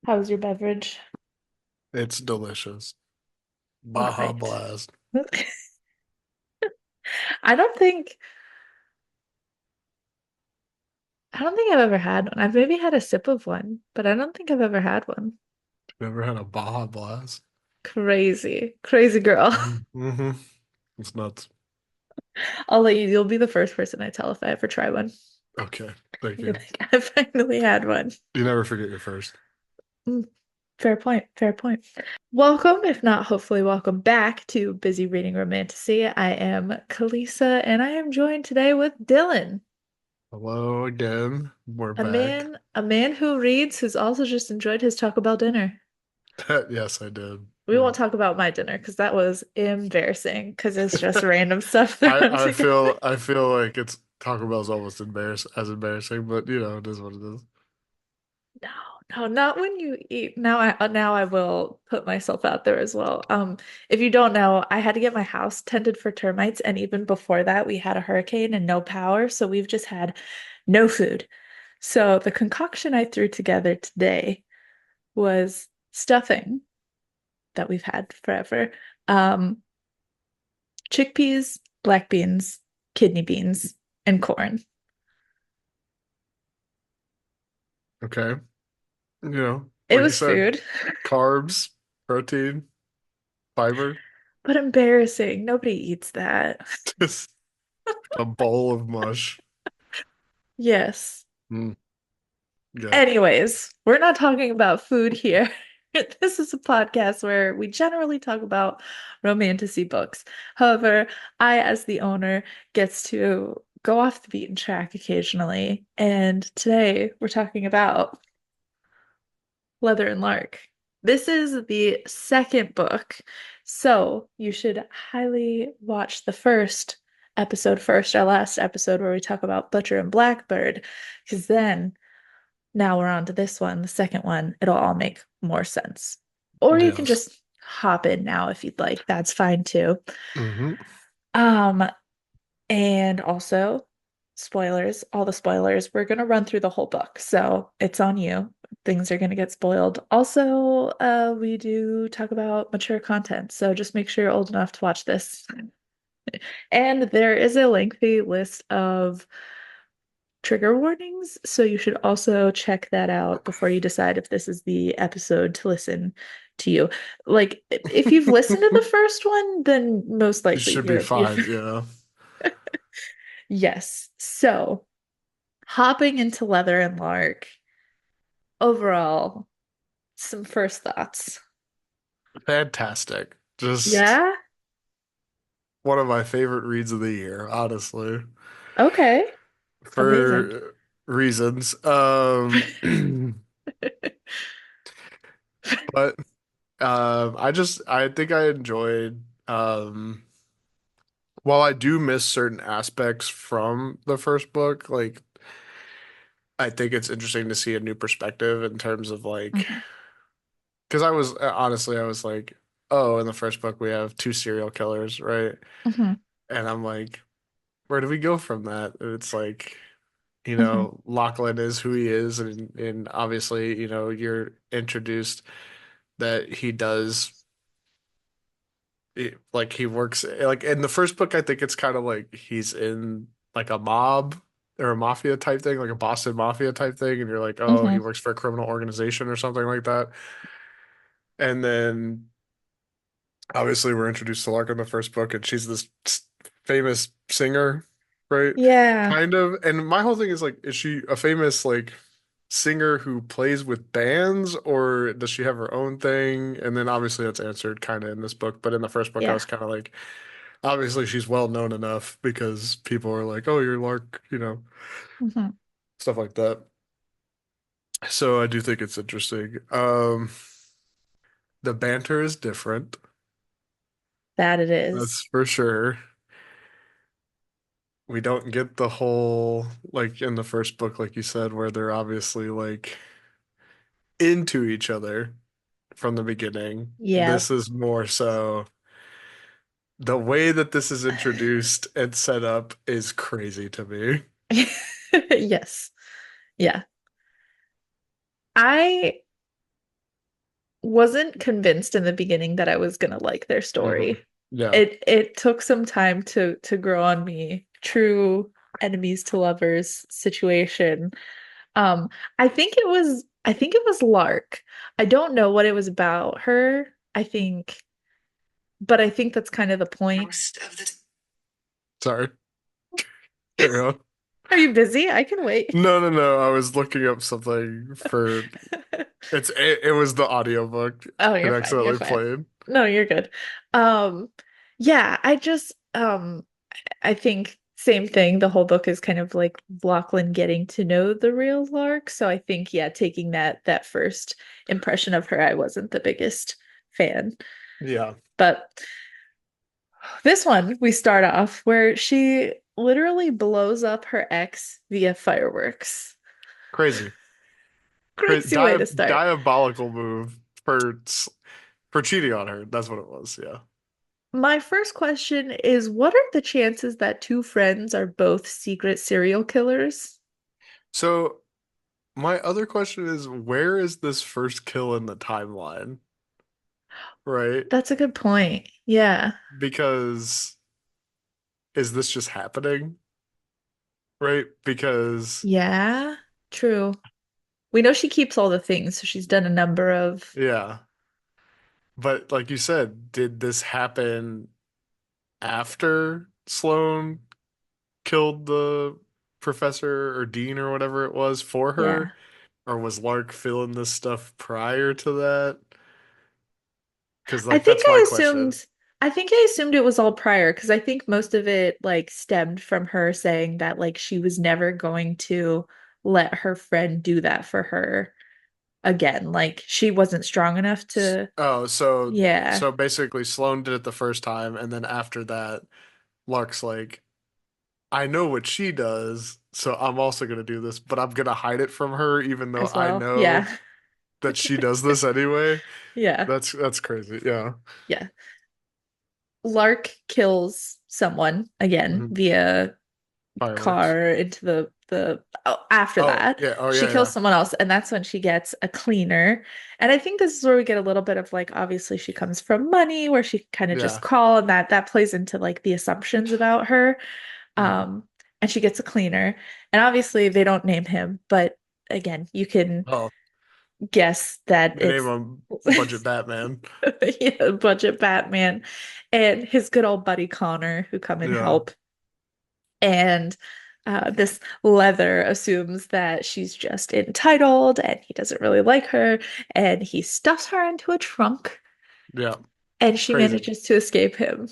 How's your beverage? It's delicious. All Baja right. Blast. I don't think I don't think I've ever had one. I've maybe had a sip of one, but I don't think I've ever had one. You ever had a Baja Blast? Crazy. Crazy girl. Mm-hmm. It's nuts. I'll let you, you'll be the first person I tell if I ever try one. Okay, thank You're you. like, I finally had one. You never forget your first. Mm, fair point. Fair point. Welcome, if not hopefully welcome back to Busy Reading Romantasy. I am Kalisa and I am joined today with Dylan, Hello again. We're back. a man who reads who's also just enjoyed his Taco Bell dinner. Yes, I did. We Yeah. won't talk about my dinner because that was embarrassing because it's just random stuff thrown I together. feel I feel like it's Taco Bell's almost embarrassing, but it is what it is. No, no, not when you eat. Now I will put myself out there as well. If you don't know, I had to get my house tended for termites, and even before that, we had a hurricane and no power, so we've just had no food. So the concoction I threw together today was stuffing that we've had forever. Um, chickpeas, black beans, kidney beans, and corn. Okay. It Like you was said, food, carbs, protein, fiber, but embarrassing. Nobody eats that. just a bowl of mush. Yes. Mm, yuck. Anyways, we're not talking about food here. This is a podcast where we generally talk about romantasy books. However, I, as the owner, gets to go off the beaten track occasionally. And today we're talking about Leather and Lark. This is the second book, so you should highly watch the first episode first, our last episode where we talk about Butcher and Blackbird, because then now we're on to this one, the second one. It'll all make more sense. Or you can Yes. just hop in now if you'd like. That's fine too. Hmm. Um, and also, spoilers, all the spoilers. We're gonna run through the whole book, so it's on you. Things are gonna get spoiled. Also, we do talk about mature content, so just make sure you're old enough to watch this. And there is a lengthy list of trigger warnings, so you should also check that out before you decide if this is the episode to listen to you. Like, if you've listened to the first one, then most You likely should be you're fine, yeah. yes. So, hopping into Leather and Lark, overall, some first thoughts. Fantastic. Just Yeah? one of my favorite reads of the year, honestly, Okay. Amazing. for reasons. But I think I enjoyed while I do miss certain aspects from the first book, like I think it's interesting to see a new perspective in terms of like Mhm. because I was like, oh, in the first book we have two serial killers, right? Mhm. And I'm like, where do we go from that? And it's like, Mhm. Lachlan is who he is, and obviously, you're introduced that he does like he works like in the first book, I think it's kind of like he's in like a mob or a mafia type thing, like a Boston Mafia type thing, and you're like, oh, he Mhm. works for a criminal organization or something like that. And then obviously we're introduced to Lark in the first book, and she's this famous singer, right? Yeah. Kind of. And my whole thing is like, is she a famous like singer who plays with bands, or does she have her own thing? And then obviously that's answered kind of in this book, but in the first book I Yeah. was kind of like, obviously she's well known enough because people are like, oh, you're Lark, Mhm. stuff like that. So I do think it's interesting. The banter is different, That it is. that's for sure. We don't get the whole like in the first book, like you said, where they're obviously like into each other from the beginning. Yeah. This is more so the way that this is introduced and set up is crazy to me. Yes. Yeah. I wasn't convinced in the beginning that I was gonna like their Hmm. story. Yeah. It took some time to grow on me. True enemies to lovers situation. Um, I think it was Lark. I don't know what it was about her. But I think that's kind of the point. Sorry. Carry on. Are you busy? I can wait. No, no, no. I was looking up something for it was the audiobook. Oh, It you're fine. You're accidentally fine. played. No, you're good. Um, yeah, I think same thing. The whole book is kind of like Lachlan getting to know the real Lark. So I think, yeah, taking that first impression of her, I wasn't the biggest fan. Yeah. But this one, we start off where she literally blows up her ex via fireworks. Crazy. Crazy way to start. Diabolical move for cheating on her. That's what it was. Yeah. My first question is, what are the chances that two friends are both secret serial killers? So my other question is, where is this first kill in the timeline? Right? That's a good point. Yeah. Because is this just happening? Right? Because Yeah. True. We know she keeps all the things, so she's done a number of. yeah. But like you said, did this happen after Sloane killed the professor or dean or whatever it was for Yeah. her? Or was Lark feeling this stuff prior to that? Because I like think that's my I question. assumed I assumed it was all prior because I think most of it like stemmed from her saying that like she was never going to let her friend do that for her again. Like she wasn't strong enough to, Oh, so yeah, so basically Sloane did it the first time, and then after that, Lark's like, I know what she does, so I'm also gonna do this, but I'm gonna hide it from her, even though as I well. know Yeah. that she does this anyway. Yeah. That's crazy. Yeah. Yeah. Lark kills someone again Hmm. via Fireworks. car into the oh, after Oh that yeah. Oh she yeah. kills Yeah. someone else and that's when she gets a cleaner, and I think this is where we get a little bit of like obviously she comes from money where she kind of just Yeah. call, and that plays into like the assumptions about her. Mhm. um and she gets a cleaner, and obviously they don't name him, but again you can Oh, guess that they name it's him Budget Batman. yeah, budget Batman and his good old buddy Connor who come and Yeah. help. And this Leather assumes that she's just entitled and he doesn't really like her. And he stuffs her into a trunk Yeah. and she Crazy. manages to escape him.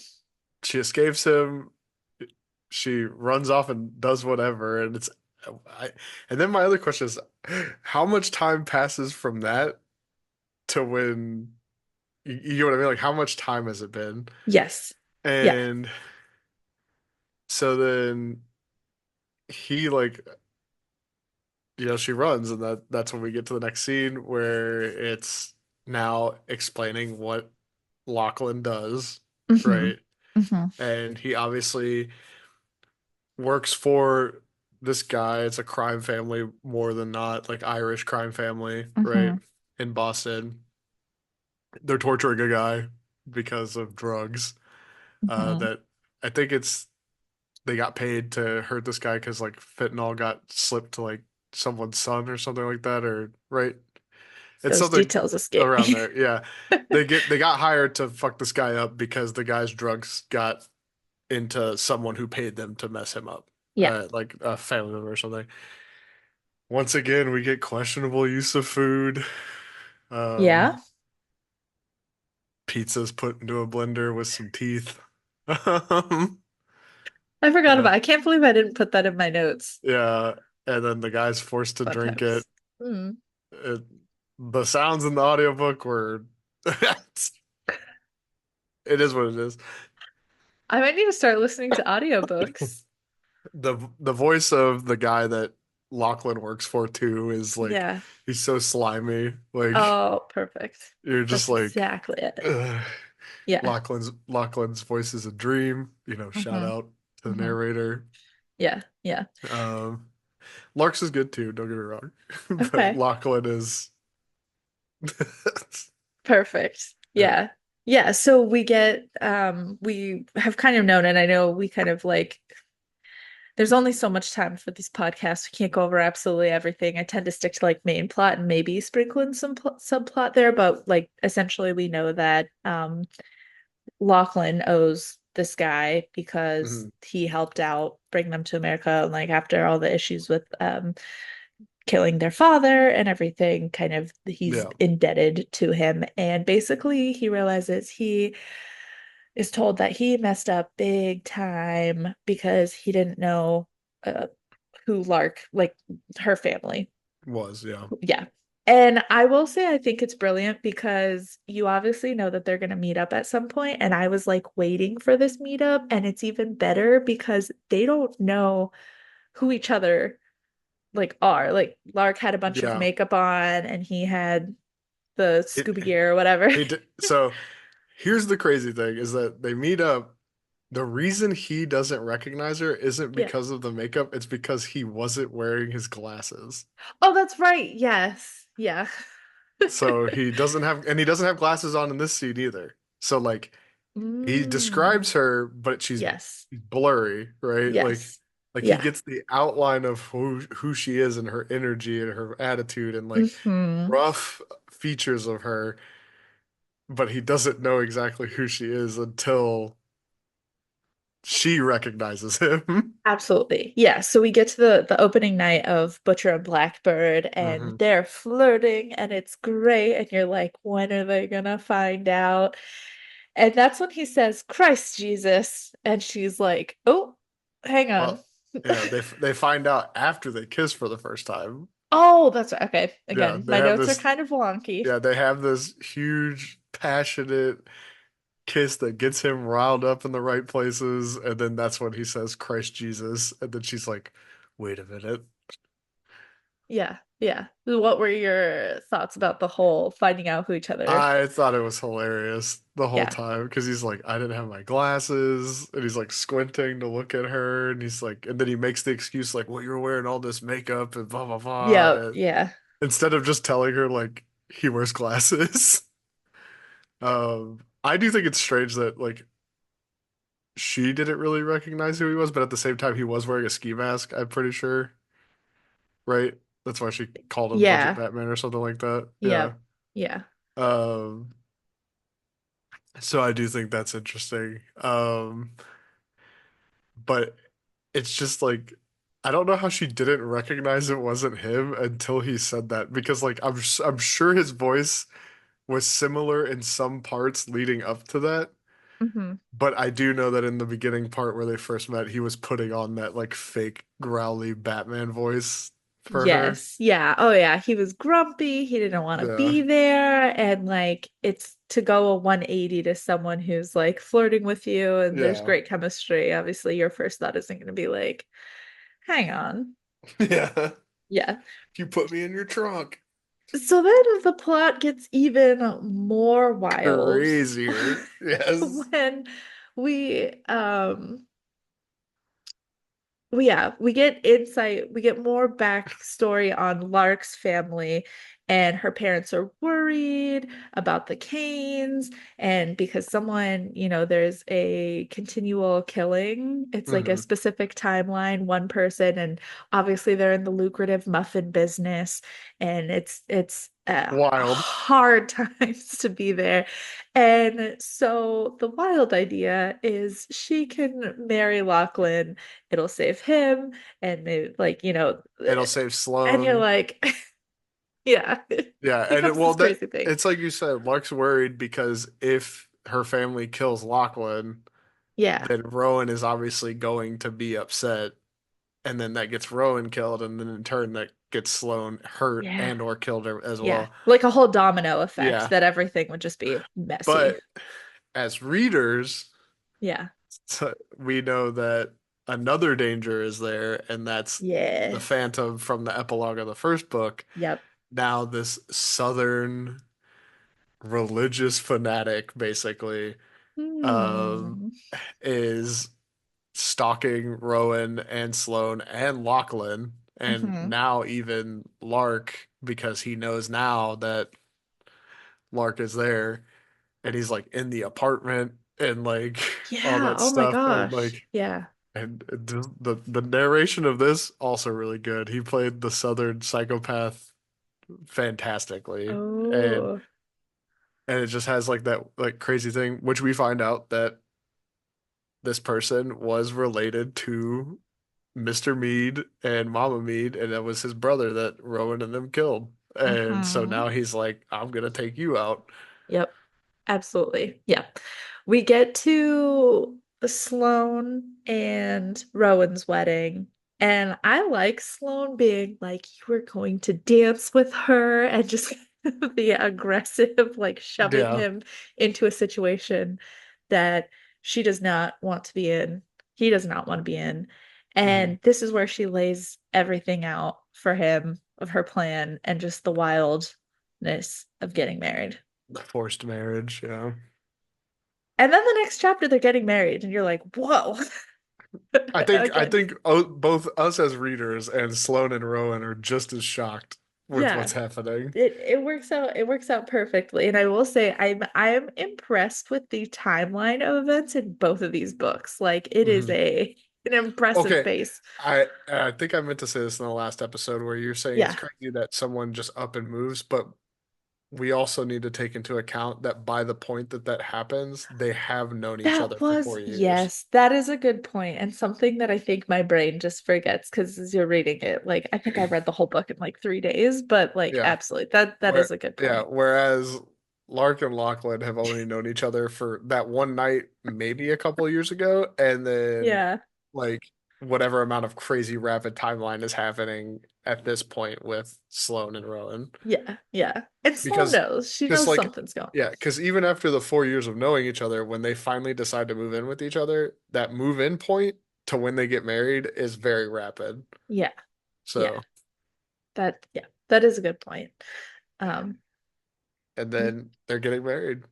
She escapes him. She runs off and does whatever, and I, and then my other question is, how much time passes from that to when you know what I mean? Like, how much time has it been? Yes. Yeah. And so then he like, she runs, and that's when we get to the next scene where it's now explaining what Lachlan does, Hmm. right? Hmm. And he obviously works for this guy. It's a crime family more than not, like Irish crime family, right? Hmm. In Boston. They're torturing a guy because of drugs. Hmm. That I think it's they got paid to hurt this guy because like fentanyl got slipped to like someone's son or something like that, or right? It's Those something details escape around me. there. Yeah. They got hired to fuck this guy up because the guy's drugs got into someone who paid them to mess him up. Yeah. Like a family member or something. Once again, we get questionable use of food. Yeah. Um, Pizza's put into a blender with some teeth. I forgot Uh, about it. I can't believe I didn't put that in my notes. yeah, and then the guy's forced to Fun drink it. times. Mm. It the sounds in the audiobook were it is what it is. I might need to start listening to audiobooks. The voice of the guy that Lachlan works for too is like Yeah. he's so slimy. Like Oh, perfect. you're just That's like exactly it. ugh. Yeah. Lachlan's voice is a dream. Shout Hmm. out to the Hmm. narrator. Yeah. Yeah. Um, Lark's is good too, don't get me wrong. But Okay. Lachlan is Perfect. Yeah. Yeah. Yeah. So we have kind of known, and I know we kind of like, there's only so much time for these podcasts. We can't go over absolutely everything. I tend to stick to like main plot and maybe sprinkle in some subplot there, but like essentially we know that Lachlan owes this guy because Mhm. he helped out bring them to America, and like after all the issues with killing their father and everything, kind of he's Yeah. indebted to him. And basically, he realizes he is told that he messed up big time because he didn't know uh, who Lark, like her family. Was, yeah. Yeah. And I will say, I think it's brilliant because you obviously know that they're going to meet up at some point, and I was like waiting for this meetup, and it's even better because they don't know who each other like are. Like Lark had a bunch of Yeah. makeup on and he had the It scuba gear or whatever. he did, so here's the crazy thing is that they meet up. The reason he doesn't recognize her isn't Yeah. because of the makeup, it's because he wasn't wearing his glasses. Oh, that's right. Yes. Yeah. So he doesn't have glasses on in this scene either. So like he Mm. describes her, but she's Yes. blurry, right? Yes. Like he Yeah. gets the outline of who she is and her energy and her attitude and like Hmm. rough features of her, but he doesn't know exactly who she is until she recognizes him. Absolutely. Yeah. So we get to the opening night of Butcher and Blackbird and hmm they're flirting and it's great. And you're like, when are they gonna find out? And that's when he says, Christ Jesus. And she's like, oh, hang on. Well, yeah, they find out after they kiss for the first time. Oh, that's right. Okay. Yeah, Again, my notes are kind of wonky. they have this huge passionate kiss that gets him riled up in the right places, and then that's when he says Christ Jesus, and then she's like, "Wait a minute." Yeah. Yeah. What were your thoughts about the whole finding out who each other? I thought it was hilarious the whole Yeah. time because he's like, I didn't have my glasses, and he's like squinting to look at her, and he's like, and then he makes the excuse like, well, you're wearing all this makeup and blah blah blah, Yep. and Yeah. instead of just telling her like he wears glasses. I do think it's strange that like she didn't really recognize who he was, but at the same time he was wearing a ski mask, I'm pretty sure, right? That's why she called him Budget Yeah. Batman or something like that. Yeah. Yep. Yeah. Um, so I do think that's interesting. But it's just like I don't know how she didn't recognize it wasn't him until he said that because like I'm sure his voice was similar in some parts leading up to that. Hmm. But I do know that in the beginning part where they first met, he was putting on that like fake growly Batman voice for her. Yes. Yeah. Oh, yeah. He was grumpy. He didn't want to Yeah. be there. And like, it's to go a 180 to someone who's like flirting with you and there's Yeah. great chemistry. Obviously, your first thought isn't going to be like, hang on. Yeah. Yeah. You put me in your trunk. So then the plot gets even more wild Crazier. Yes. when we yeah, we get insight, we get more backstory on Lark's family, and her parents are worried about the Canes, and because someone, there's a continual killing. It's like a hmm specific timeline, one person, and obviously they're in the lucrative muffin business, and it's Wild. hard times to be there. And so the wild idea is she can marry Lachlan, it'll save him, and maybe like It'll save and you're Sloane. like yeah, it Yeah, and becomes well this that crazy thing. it's like you said, Lark's worried because if her family kills Lachlan, Yeah. then Rowan is obviously going to be upset, and then that gets Rowan killed, and then in turn that gets Sloane hurt Yeah. and or killed as Yeah, well. like a whole domino effect Yeah, that everything would just be messy. but as readers, Yeah. we know that another danger is there, and that's the Yeah. Phantom from the epilogue of the first book. Yep. Now this southern religious fanatic, basically, um, Hmm. is stalking Rowan and Sloane and Lachlan, and Hmm. now even Lark, because he knows now that Lark is there, and he's like in the apartment and like all Yeah. that Oh my stuff, and gosh. like Yeah. and the narration of this also really good. He played the Southern psychopath fantastically, and Oh. and it just has like that like crazy thing, which we find out that this person was related to Mr. Mead and Mama Mead, and that was his brother that Rowan and them killed. And so Mm-hmm. now he's like, I'm gonna take you out. Yep. Absolutely. Yeah. We get to Sloane and Rowan's wedding, and I like Sloane being like, you were going to dance with her, and just the aggressive, like shoving Yeah. him into a situation that she does not want to be in. He does not want to be in. Hmm. And this is where she lays everything out for him of her plan and just the wildness of getting married. Forced marriage, yeah. And then the next chapter, they're getting married, and you're like, whoa. I Again, think both us as readers and Sloane and Rowan are just as shocked with yeah, what's happening. it works out perfectly. And I will say I'm impressed with the timeline of events in both of these books. Like it is Hmm. an impressive Okay. pace. I think I meant to say this in the last episode where you're saying it's Yeah, crazy that someone just up and moves, but we also need to take into account that by the point that that happens, they have known each other that for was, 4 years. yes, that is a good point, and something that I think my brain just forgets because as you're reading it, like I think I read the whole book in like 3 days, but like Yeah. absolutely, that is a good Yeah. point. Whereas Lark and Lachlan have only known each other for that one night, maybe a couple of years ago, and then Yeah. like whatever amount of crazy rapid timeline is happening at this point with Sloane and Rowan. Yeah, yeah. And Sloane Because knows. She because knows like something's going. yeah, because even after the 4 years of knowing each other, when they finally decide to move in with each other, that move in point to when they get married is very rapid. Yeah, yeah. So, That is a good point. Um, and then they're getting married.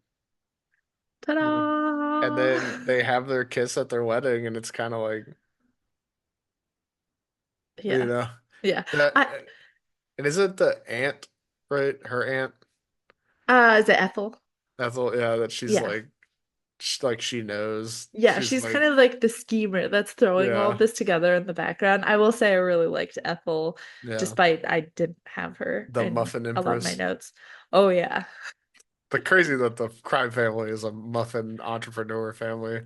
Yeah. And ta-da! then they have their kiss at their wedding, and it's kind of like, you Yeah, know, yeah. that, I and isn't the aunt, right? Her aunt, is it Ethel? Ethel, yeah, that she's Yeah. like, like she knows. Yeah, She's she's like, kind of like the schemer that's throwing all of yeah, this together in the background. I will say I really liked Ethel, yeah, despite I didn't have her the in muffin a lot of my empress. notes. Oh yeah. But crazy that the crime family is a muffin entrepreneur family.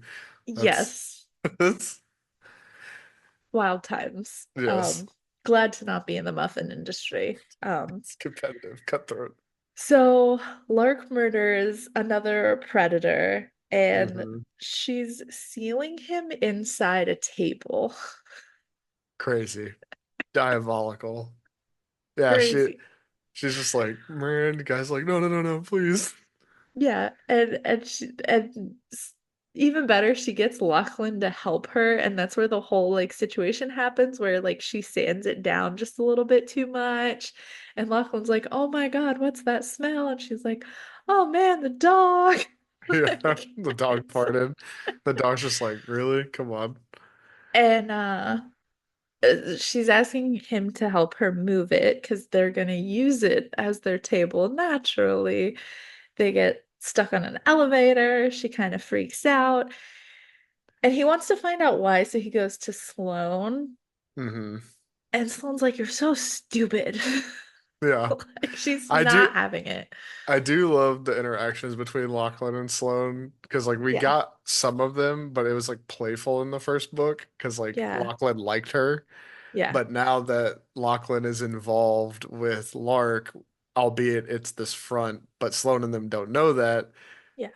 That's, Yes. that's Wild times. yes, Glad to not be in the muffin industry. it's competitive, cutthroat. So Lark murders another predator and Hmm. she's sealing him inside a table. Crazy, diabolical. Yeah, Crazy. she's just like, man, the guy's like, no, no, no, no, please. Yeah, and even better, she gets Lachlan to help her, and that's where the whole like situation happens where like she sands it down just a little bit too much. And Lachlan's like, "Oh my God, what's that smell?" And she's like, "Oh man, the dog." Yeah, Like, the dog it's farted. The dog's just like, really? Come on. and she's asking him to help her move it because they're gonna use it as their table naturally. They get stuck on an elevator. She kind of freaks out. And he wants to find out why, so he goes to Sloane. Hmm. And Sloane's like, "You're so stupid." Yeah, Like she's I do. not having it. I do love the interactions between Lachlan and Sloane because like we Yeah. got some of them, but it was like playful in the first book because like Yeah. Lachlan liked her. Yeah. But now that Lachlan is involved with Lark, albeit it's this front, but Sloane and them don't know that, Yeah.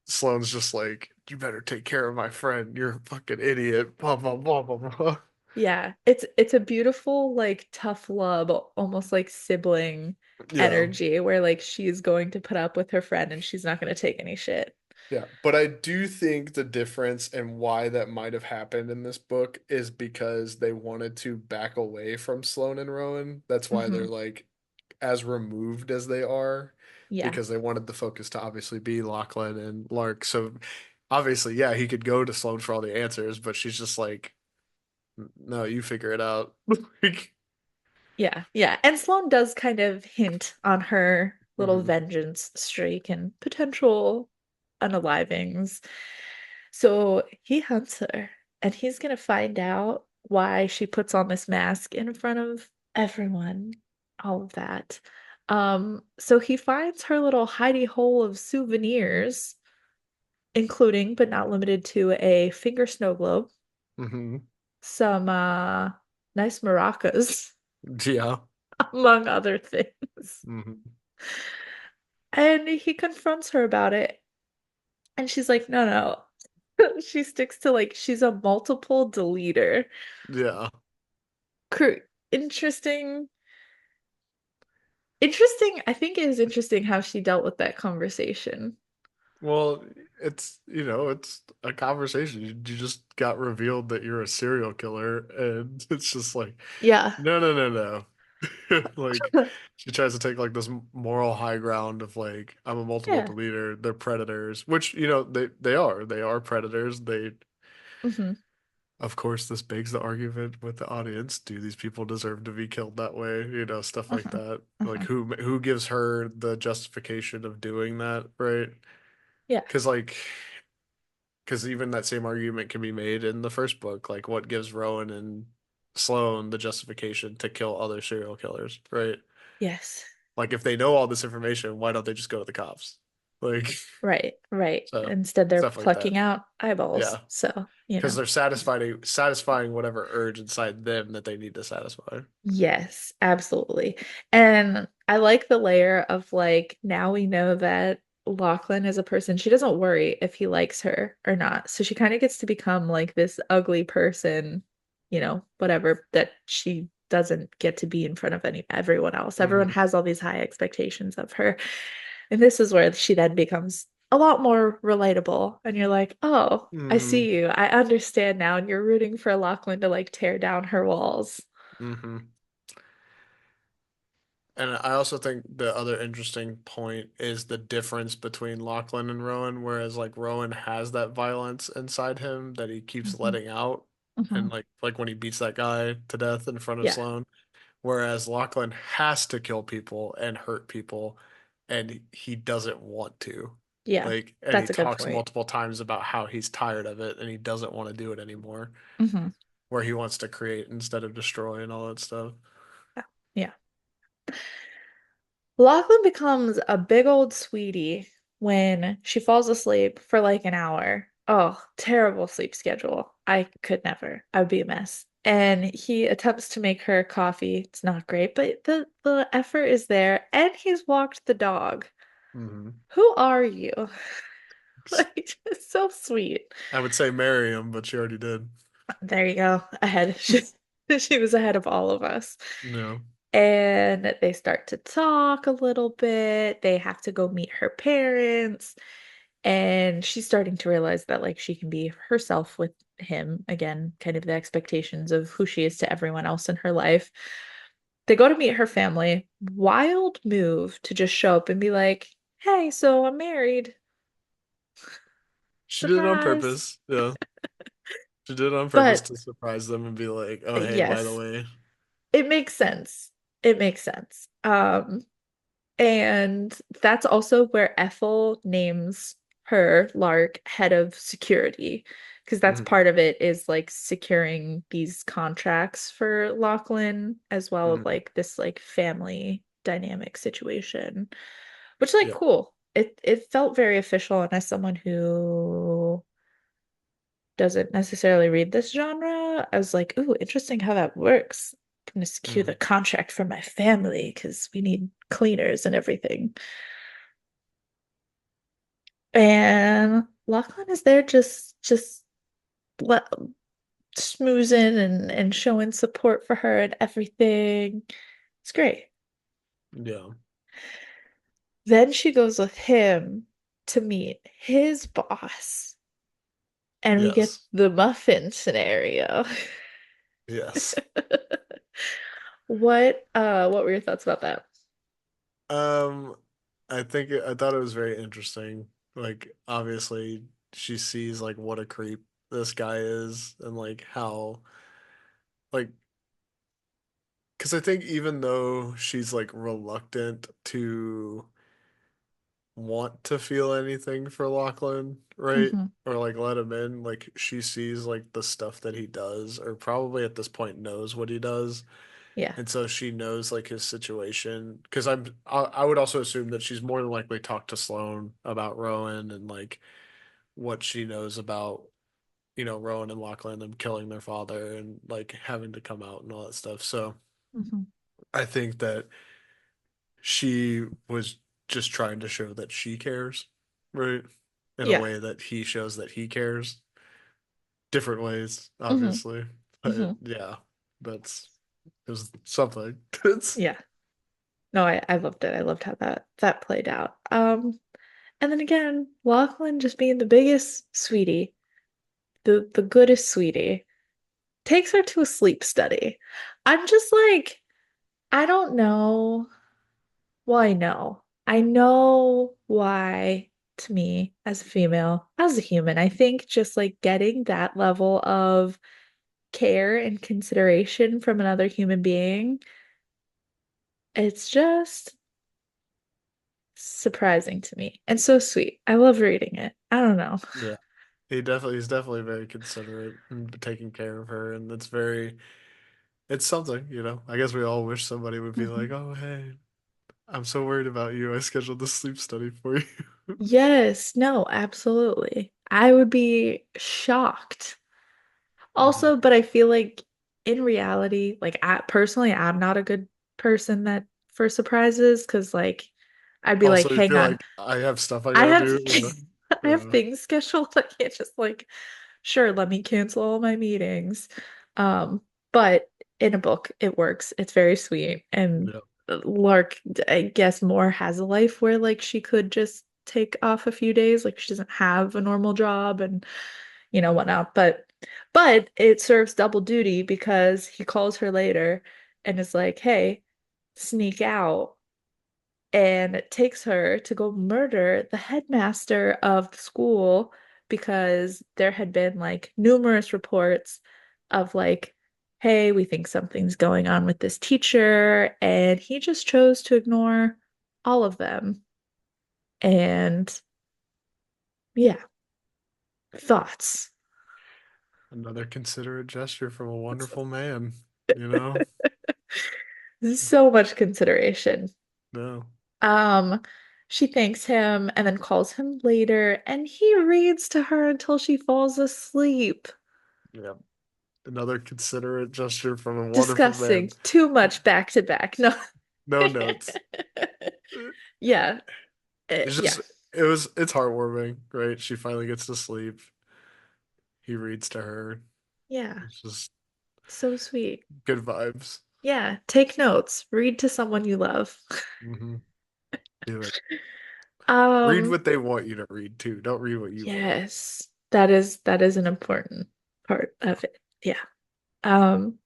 Sloane's just like, you better take care of my friend. You're a fucking idiot. Blah blah blah blah blah. Yeah. It's a beautiful, like tough love, almost like sibling Yeah. energy where like she's going to put up with her friend and she's not going to take any shit. Yeah, but I do think the difference and why that might have happened in this book is because they wanted to back away from Sloane and Rowan. That's why they're Hmm. like as removed as they are, Yeah. because they wanted the focus to obviously be Lachlan and Lark. So obviously, yeah, he could go to Sloane for all the answers, but she's just like, no, you figure it out. Like, Yeah. Yeah. And Sloane does kind of hint on her little Hmm. vengeance streak and potential unalivings. So he hunts her, and he's gonna find out why she puts on this mask in front of everyone, all of that. So he finds her little hidey hole of souvenirs, including but not limited to a finger snow globe, Hmm. some nice maracas, Yeah. among other things. Hmm. And he confronts her about it, and she's like, no, no. She sticks to like she's a multiple deleter. Yeah. Interesting. Interesting. I think it is interesting how she dealt with that conversation. Well, it's a conversation. You just got revealed that you're a serial killer, and it's just like, Yeah. no, no, no, no. Like, she tries to take like this moral high ground of like, I'm a multiple Yeah. deleter. They're predators, which they are predators. They, Hmm. of course, this begs the argument with the audience: do these people deserve to be killed that way? Stuff like Hmm. that. Like, Hmm. who gives her the justification of doing that, right? Yeah. Because even that same argument can be made in the first book. Like, what gives Rowan and Sloane the justification to kill other serial killers, right? Yes. Like, if they know all this information, why don't they just go to the cops? Like, Right. Right. so Instead, they're stuff like that. plucking out eyeballs. Yeah, So, because they're satisfying whatever urge inside them that they need to satisfy. yes, absolutely. And I like the layer of like, now we know that Lachlan is a person, she doesn't worry if he likes her or not. So she kind of gets to become like this ugly person, whatever, that she doesn't get to be in front of everyone else. Everyone Hmm. has all these high expectations of her. And this is where she then becomes a lot more relatable. And you're like, oh, I Hmm. see you. I understand now. And you're rooting for Lachlan to like tear down her walls. Hmm. And I also think the other interesting point is the difference between Lachlan and Rowan, whereas like Rowan has that violence inside him that he keeps Hmm. letting out, Hmm. and like when he beats that guy to death in front of Yeah. Sloane, whereas Lachlan has to kill people and hurt people, and he doesn't want to. Yeah. Like, and he That's a good talks point. multiple times about how he's tired of it and he doesn't want to do it anymore, Hmm. where he wants to create instead of destroy and all that stuff. Yeah. Yeah. Lachlan becomes a big old sweetie when she falls asleep for like an hour. Oh, terrible sleep schedule. I could never. I would be a mess. And he attempts to make her coffee. It's not great, but the effort is there. And he's walked the dog. Hmm. Who are you? Like, just so sweet. I would say marry him, but she already did. There you go. Ahead. She was ahead of all of us. No. And they start to talk a little bit. They have to go meet her parents. And she's starting to realize that like she can be herself with him again, kind of the expectations of who she is to everyone else in her life. They go to meet her family. Wild move to just show up and be like, "Hey, so I'm married. She did it on Surprise." purpose. Yeah. She did it on purpose But to surprise them and be like, oh, hey, by the yes, way. it makes sense. It makes sense. And that's also where Ethel names her, Lark, head of security, because that's Hmm. part of it is like securing these contracts for Lachlan, as well as Hmm. like this like family dynamic situation, which like Yeah. cool. It felt very official, and as someone who doesn't necessarily read this genre, I was like, ooh, interesting how that works. I'm gonna secure the Hmm. contract for my family because we need cleaners and everything. And Lachlan is there just le schmoozing and showing support for her and everything. It's great. Yeah. Then she goes with him to meet his boss, and we get Yes. the muffin scenario. Yes. What were your thoughts about that? Um, I thought it was very interesting. Like, obviously, she sees like what a creep this guy is and like how like because I think even though she's like reluctant to want to feel anything for Lachlan, right? Hmm. Or like let him in. Like she sees like the stuff that he does, or probably at this point knows what he does. Yeah. And so she knows like his situation. Because I would also assume that she's more than likely talked to Sloane about Rowan and like what she knows about, Rowan and Lachlan, them killing their father and like having to come out and all that stuff. So Hmm. I think that she was just trying to show that she cares, right? In a Yeah. way that he shows that he cares. Different ways, Hmm. obviously. But Hmm. yeah, that's it was something. It's Yeah. No, I loved it. I loved how that played out. And then again, Lachlan just being the biggest sweetie, the goodest sweetie, takes her to a sleep study. I'm just like, I don't know. Well, I know. I know why, to me, as a female, as a human, I think just like getting that level of care and consideration from another human being, it's just surprising to me and so sweet. I love reading it. I don't know. yeah. He's definitely very considerate and taking care of her, and it's something, I guess we all wish somebody would be like, Mhm. "Oh, hey, I'm so worried about you. I scheduled the sleep study for you." Yes, no, absolutely. I would be shocked. Mhm. Also, but I feel like in reality, like personally, I'm not a good person that for surprises because like I'd be like, Also, you hang feel on, like I have stuff I I gotta have do. I have Yeah, things scheduled. I can't just like, sure, let me cancel all my meetings. Um, but in a book, it works. It's very sweet. And yeah, Lark, I guess, more has a life where like she could just take off a few days. Like she doesn't have a normal job and whatnot. But it serves double duty because he calls her later and is like, hey, sneak out and takes her to go murder the headmaster of the school because there had been like numerous reports of like, hey, we think something's going on with this teacher, and he just chose to ignore all of them. And yeah, thoughts. another considerate gesture from a wonderful man, you know? So much consideration. No, Um, she thanks him and then calls him later, and he reads to her until she falls asleep. yeah, another considerate gesture from a wonderful Disgusting. man. Too much back to back. No. No notes. Yeah. It's Yeah. just, it's heartwarming, right? She finally gets to sleep. He reads to her. Yeah. It's just So sweet. good vibes. Yeah. Take notes. Read to someone you love. Hmm. Do it. Read Um, what they want you to read too. Don't read what you want. yes. That is an important part of it. Yeah. Um,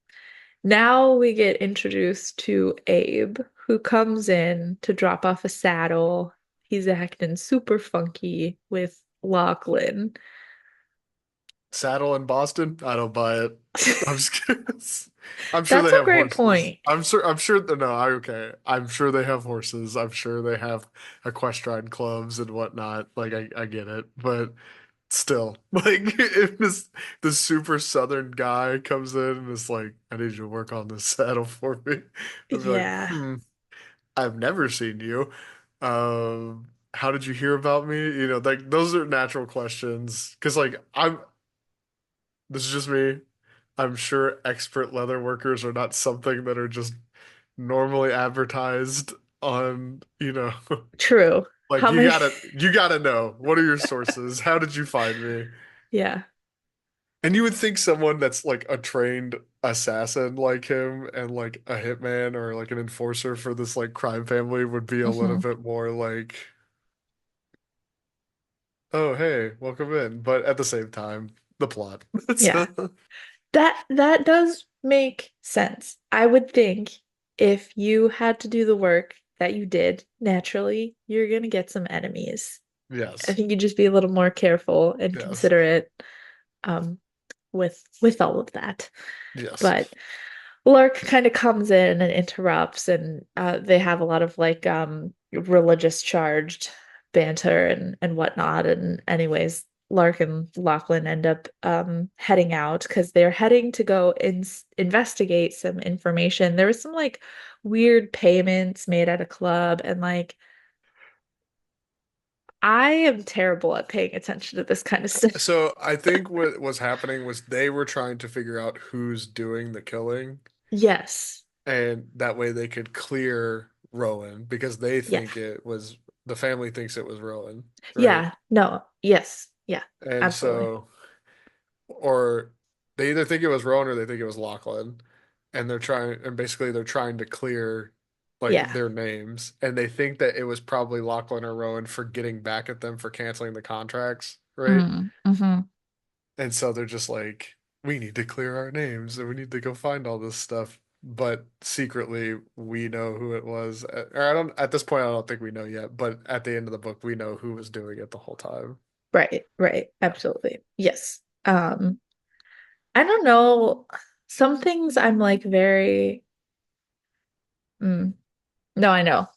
Now we get introduced to Abe, who comes in to drop off a saddle. He's acting super funky with Lachlan. Saddle in Boston? I don't buy it. I'm just kidding. I'm sure That's they a have great horses. point. I'm sure no, okay. I'm sure they have horses. I'm sure they have equestrian clubs and whatnot. Like I get it. But still, like if this super southern guy comes in and is like, I need you to work on this saddle for me. I'd be like, Yeah, I've never seen you. How did you hear about me? Like those are natural questions. Because like this is just me. I'm sure expert leather workers are not something that are just normally advertised on, true. like How you many? gotta you gotta know. What are your sources? How did you find me? Yeah. And you would think someone that's like a trained assassin like him and like a hitman or like an enforcer for this like crime family would be a little Hmm. bit more like, oh hey, welcome in. But at the same time, the plot. Yeah. That does make sense. I would think if you had to do the work that you did, naturally, you're gonna get some enemies. I Yes. think you just be a little more careful and Yes. considerate um with all of that. Yes. But Lark kind of comes in and interrupts, and they have a lot of like religious charged banter and whatnot. And anyways, Lark and Lachlan end up heading out because they're heading to go investigate some information. There was some like weird payments made at a club, and like I am terrible at paying attention to this kind of stuff. So I think what was happening was they were trying to figure out who's doing the killing, Yes. and that way they could clear Rowan because they Yeah. think it was the family thinks it was Rowan, right? Yeah. No. Yes. Yeah. And Absolutely. so, or they either think it was Rowan or they think it was Lachlan, and basically they're trying to clear like Yeah. their names, and they think that it was probably Lachlan or Rowan for getting back at them for canceling the contracts, right? Mm-hmm. And so they're just like, we need to clear our names and we need to go find all this stuff. But secretly, we know who it was. Or I don't, at this point, I don't think we know yet. But at the end of the book, we know who was doing it the whole time. Right. Right. Yeah. Absolutely. Yes. I don't know. Some things I'm like very, mm, no, I know.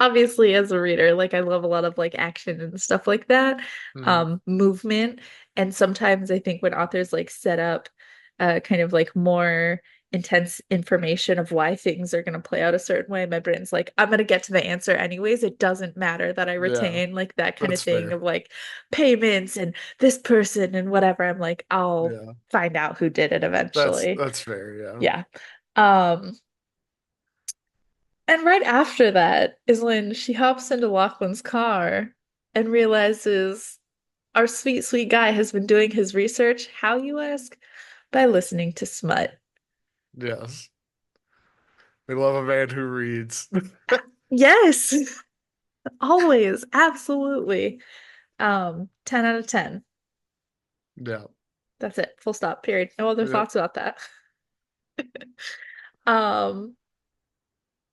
Obviously, as a reader, like I love a lot of like action and stuff like that, Hmm. movement. And sometimes I think when authors like set up kind of like more intense information of why things are going to play out a certain way, my brain's like, I'm going to get to the answer anyways. It doesn't matter that I Yeah, retain like that kind of that's thing fair. of like payments and this person and whatever. I'm like, I'll Yeah, find out who did it eventually. that's fair. Yeah. Yeah. Um, and right after that is when she hops into Lachlan's car and realizes our sweet, sweet guy has been doing his research. How, you ask? By listening to smut. Yes. We love a man who reads. Yes, always, absolutely. 10 out of 10. Yeah. That's it. Full stop, period. No other Yep. thoughts about that. Um,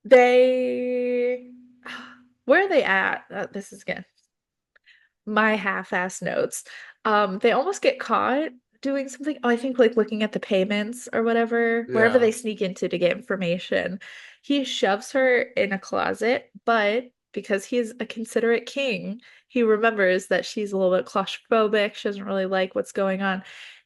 they where are they at? This is good. My half-ass notes. They almost get caught doing something. Oh, I think like looking at the payments or whatever, wherever they Yeah. sneak into to get information. He shoves her in a closet, but because he's a considerate king, he remembers that she's a little bit claustrophobic. She doesn't really like what's going on.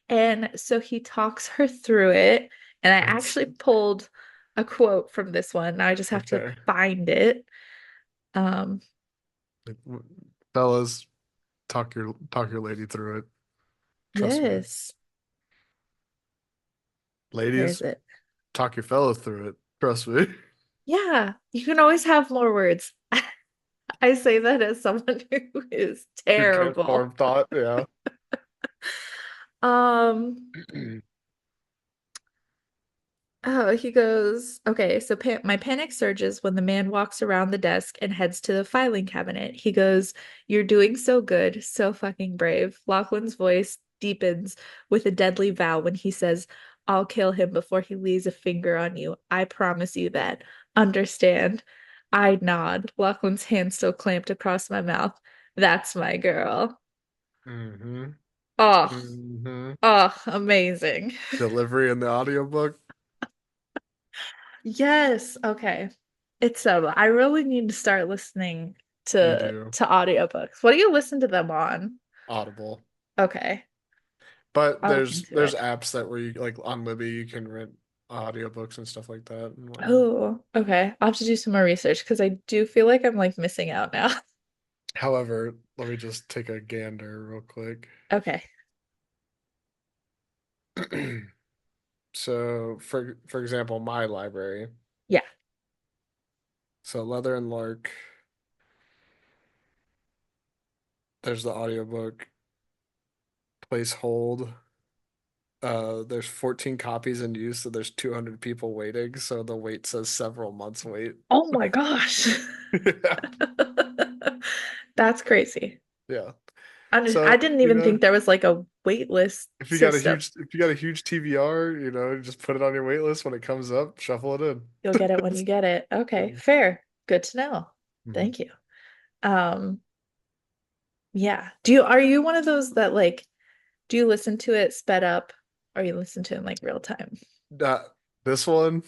And so he talks her through it. And I That's actually pulled a quote from this one. Now I just have to okay. find it. Um, Fellas, talk your lady through it. Trust me. yes. Where is Ladies, it? talk your fellow through it. Trust me. Yeah, you can always have more words. I say that as someone who is Who can't terrible. form thought. Yeah. Um, oh, he goes, okay, so my panic surges when the man walks around the desk and heads to the filing cabinet. He goes, "You're doing so good, so fucking brave." Lachlan's voice deepens with a deadly vow when he says, "I'll kill him before he lays a finger on you. I promise you that. Understand?" I nod, Lachlan's hand still clamped across my mouth. That's my girl. Mm-hmm. Oh, Mm-hmm. oh, amazing. Delivery in the audiobook. Yes. Okay. It's I really need to start listening You to do. audiobooks. What do you listen to them on? Audible. Okay. But I'll look into there's it. apps that where you like on Libby you can rent audiobooks and stuff like that and whatnot. Oh, okay. I'll have to do some more research because I do feel like I'm like missing out now. However, let me just take a gander real quick. Okay. So for example, my library. Yeah. So Leather and Lark, there's the audiobook. Place hold. There's 14 copies in use, so there's 200 people waiting. So the wait says several months wait. Oh my gosh. Yeah. That's crazy. Yeah. I So, didn't even think there was like a wait list system. if you got a huge TBR, just put it on your wait list when it comes up, shuffle it in. You'll get it when you get it. Okay, fair. Good to know. Mhm. Thank you. Um, yeah. Are you one of those that like do you listen to it sped up or you listen to it in like real time? Uh, this one,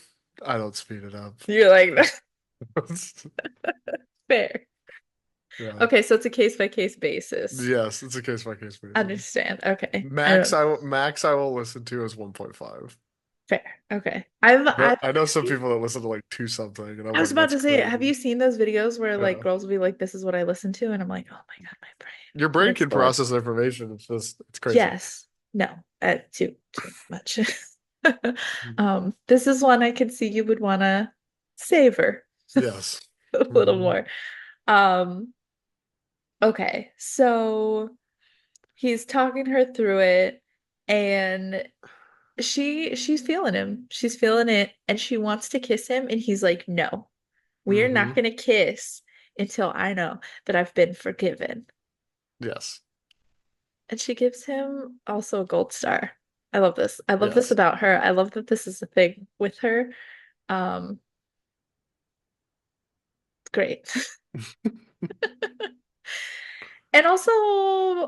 I don't speed it up. You're like fair. Yeah. Okay, so it's a case by case basis. Yes, it's a case by case basis. Understand. Okay. I Max don't I will listen to is 1.5. fair. Okay. I've I know some seen people that listen to like two something, and I'm I was like, about that's to say, have crazy. you seen those videos where like Yeah. girls will be like, this is what I listen to? And I'm like, oh my God, my brain Your can brain can explode. process information. It's crazy. Yes. No, too much. This is one I could see you would want to savor Yes. a little Hmm. more. Um, okay, so he's talking her through it, and she's feeling him. She's feeling it, and she wants to kiss him, and he's like, "No, we are not Hmm. going to kiss until I know that I've been forgiven." Yes. And she gives him also a gold star. I love this. I love this Yes. about her. I love that this is a thing with her. Um, great. And also,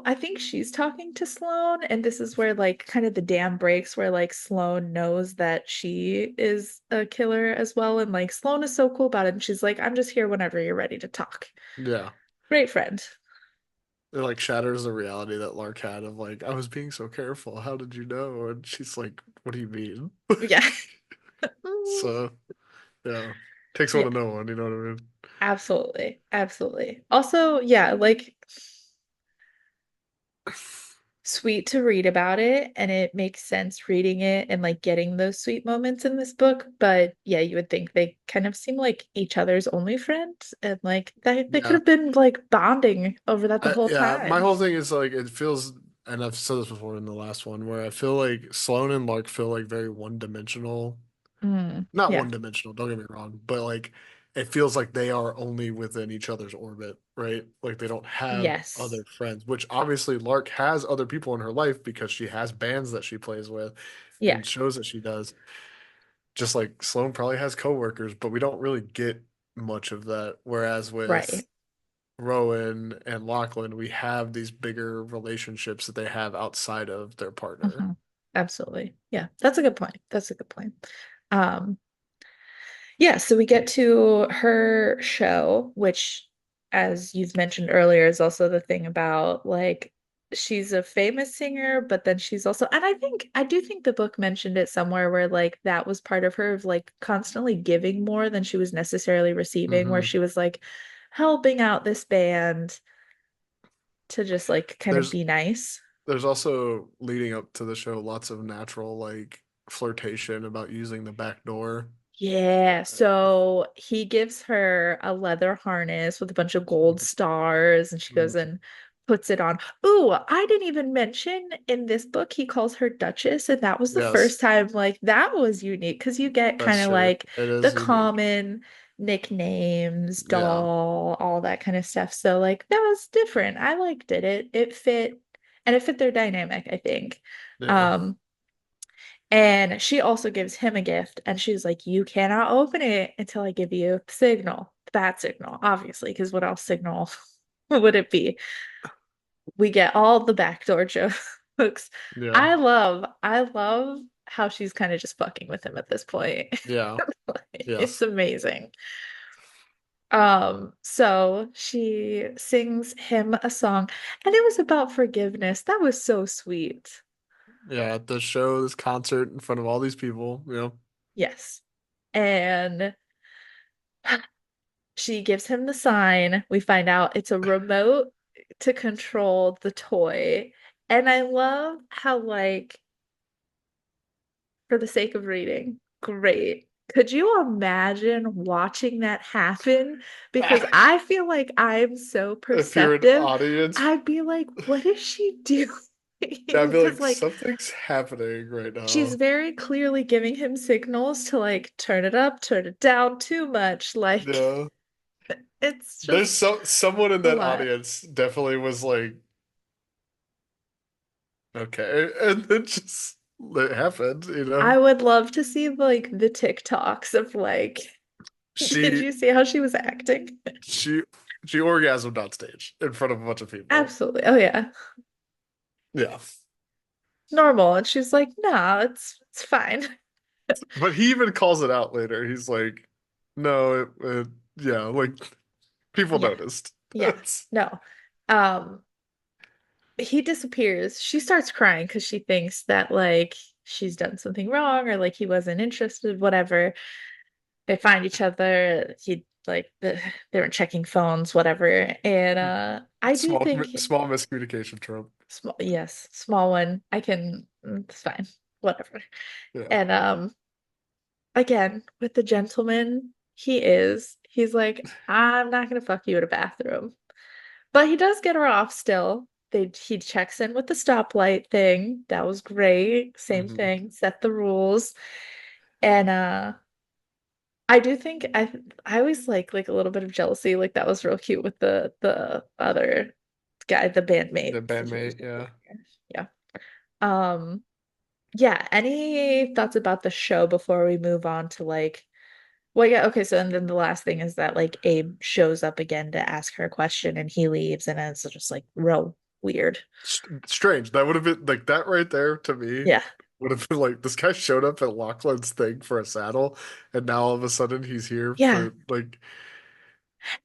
I think she's talking to Sloane, and this is where like kind of the dam breaks, where like Sloane knows that she is a killer as well, and like Sloane is so cool about it, and she's like, "I'm just here whenever you're ready to talk." Yeah. Great friend. It like shatters the reality that Lark had of like, I was being so careful. How did you know? And she's like, what do you mean? Yeah. So, yeah. Takes one Yeah, to know one, you know what I mean? absolutely. Absolutely. Also, yeah, like sweet to read about it, and it makes sense reading it and like getting those sweet moments in this book. But yeah, you would think they kind of seem like each other's only friends, and like they could Yeah. have been like bonding over that the whole Yeah, my time. whole thing is like it feels, and I've said this before in the last one, where I feel like Sloane and Lark feel like very one-dimensional. Not Yeah. one-dimensional, don't get me wrong, but like it feels like they are only within each other's orbit, right? Like they don't have Yes. other friends, which obviously Lark has other people in her life because she has bands that she plays with Yeah. and shows that she does. Just like Sloane probably has coworkers, but we don't really get much of that. Whereas with Right. Rowan and Lachlan, we have these bigger relationships that they have outside of their partner. Mhm. Absolutely. Yeah, that's a good point. That's a good point. Um, Yeah, so we get to her show, which, as you've mentioned earlier, is also the thing about like she's a famous singer, but then she's also, and I do think the book mentioned it somewhere where like that was part of her of like constantly giving more than she was necessarily receiving, where Hmm. she was like helping out this band to just like kind of There's be nice. there's also leading up to the show lots of natural like flirtation about using the back door. Yeah, so he gives her a leather harness with a bunch of gold stars, and she goes Mhm. and puts it on. Ooh, I didn't even mention in this book he calls her Duchess, and that was the Yes, first time like that was unique because you get that's kind of true. like It the is unique. common nicknames, Yeah, doll, all that kind of stuff. So like that was different. I liked it. It fit and it fit their dynamic, I think. yeah, Um and she also gives him a gift, and she's like, "You cannot open it until I give you the signal, the bat signal, obviously, because what else signal would it be?" We get all the backdoor jokes. yeah, I love how she's kind of just fucking with him at this point. yeah, It's yes. amazing. So she sings him a song, and it was about forgiveness. That was so sweet. Yeah, the show, this concert in front of all these people, you know. Yes. And she gives him the sign. We find out it's a remote to control the toy. And I love how, like, for the sake of reading, great. Could you imagine watching that happen? Because I feel like I'm so If you're an perceptive. audience, I'd be like, what is she doing? I'd be Because, like, like, something's happening right she's now. very clearly giving him signals to, like, turn it up, turn it down too much. Like, Yeah. it's There's just someone in a that lot. audience definitely was like, okay, and then just it happened, you know. I would love to see like the TikToks of like, did She you see how she was acting? she she orgasmed on stage in front of a bunch of people. Absolutely. Oh yeah. Yeah, Normal. And she's like, no, it's fine. but he even calls it out later. He's like, no, yeah, like people Yeah. noticed. Yeah, no. Um, he disappears. She starts crying because she thinks that like she's done something wrong or like he wasn't interested, whatever. They find each other. He like they were checking phones, whatever. And I do Small think small miscommunication trope. small, yes, small one. I can, it's fine, whatever. Yeah. And again, with the gentleman, he's like, I'm not gonna fuck you in a bathroom. But he does get her off still. He checks in with the stoplight thing. That was great. Same Hmm. thing, set the rules. And I do think I always like a little bit of jealousy. Like that was real cute with the other guy, the bandmate. The Since he was bandmate, yeah. yeah. Um yeah, any thoughts about the show before we move on to like well yeah, okay, so and then the last thing is that like Abe shows up again to ask her a question and he leaves and it's just like real weird. Strange. That would have been like that right there to me Yeah. would have been like this guy showed up at Lachlan's thing for a saddle, and now all of a sudden he's here Yeah. for like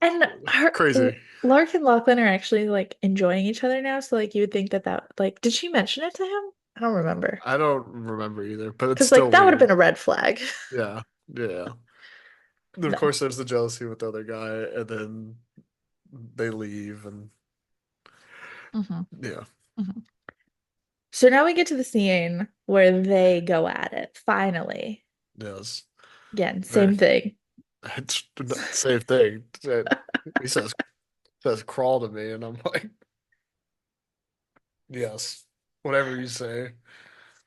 And her crazy. Lark and Lachlan are actually like enjoying each other now, so like you would think that like did she mention it to him? I don't remember. I don't remember either, but it's Because like still that would have weird. been a red flag. Yeah. Yeah. And of No. course there's the jealousy with the other guy, and then they leave and hmm yeah. hmm So now we get to the scene where they go at it, finally. Yes. Again, Very same thing. it's the same thing. He says crawl to me and I'm like, yes. Whatever you say.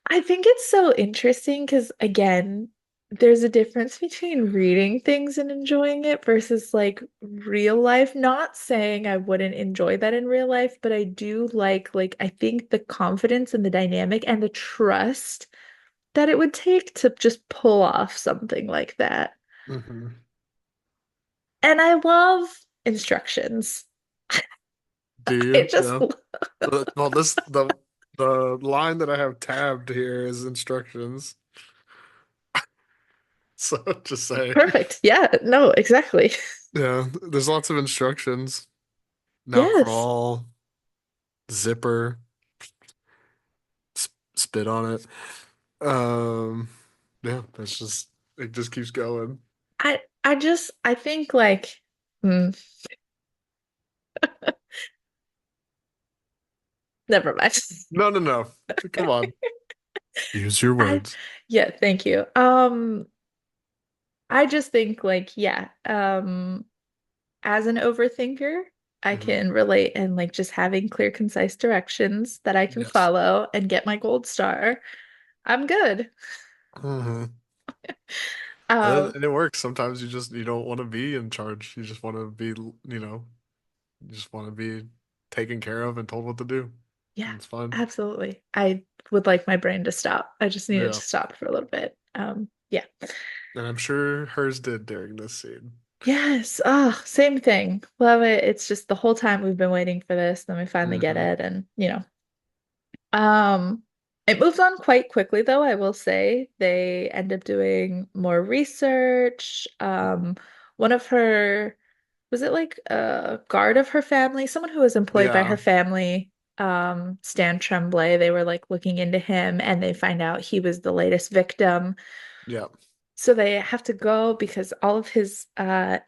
I think it's so interesting because, again, there's a difference between reading things and enjoying it versus like real life. Not saying I wouldn't enjoy that in real life, but I do I think the confidence and the dynamic and the trust that it would take to just pull off something like that. Hmm. And I love instructions. Do I you? just, Yeah. Well, the line that I have tabbed here is instructions. So just say, perfect. Yeah, no, exactly. yeah, there's lots of instructions. Now Yes. crawl, zipper, spit on it. Um, yeah, that's just it just keeps going. I think like hmm, never mind. No, no, no. Come on. Use your I words. yeah, thank you. I just think like yeah, as an overthinker, I Hmm. can relate and like just having clear, concise directions that I can Yes. follow and get my gold star. I'm good. Hmm. Um, And it works. Sometimes you don't want to be in charge. You just want to be, you just want to be taken care of and told what to do. yeah, And it's fun. absolutely. I would like my brain to stop. I just needed Yeah. to stop for a little bit. Yeah. And I'm sure hers did during this scene. Yes. Oh, same thing. Love it. It's just the whole time we've been waiting for this, then we finally get Hmm. it, and Um, it moves on quite quickly, though, I will say. They end up doing more research. One of her, was it like a guard of her family? Someone who was employed by her Yeah. family, Stan Tremblay, they were like looking into him and they find out he was the latest victim. Yeah. So they have to go because all of his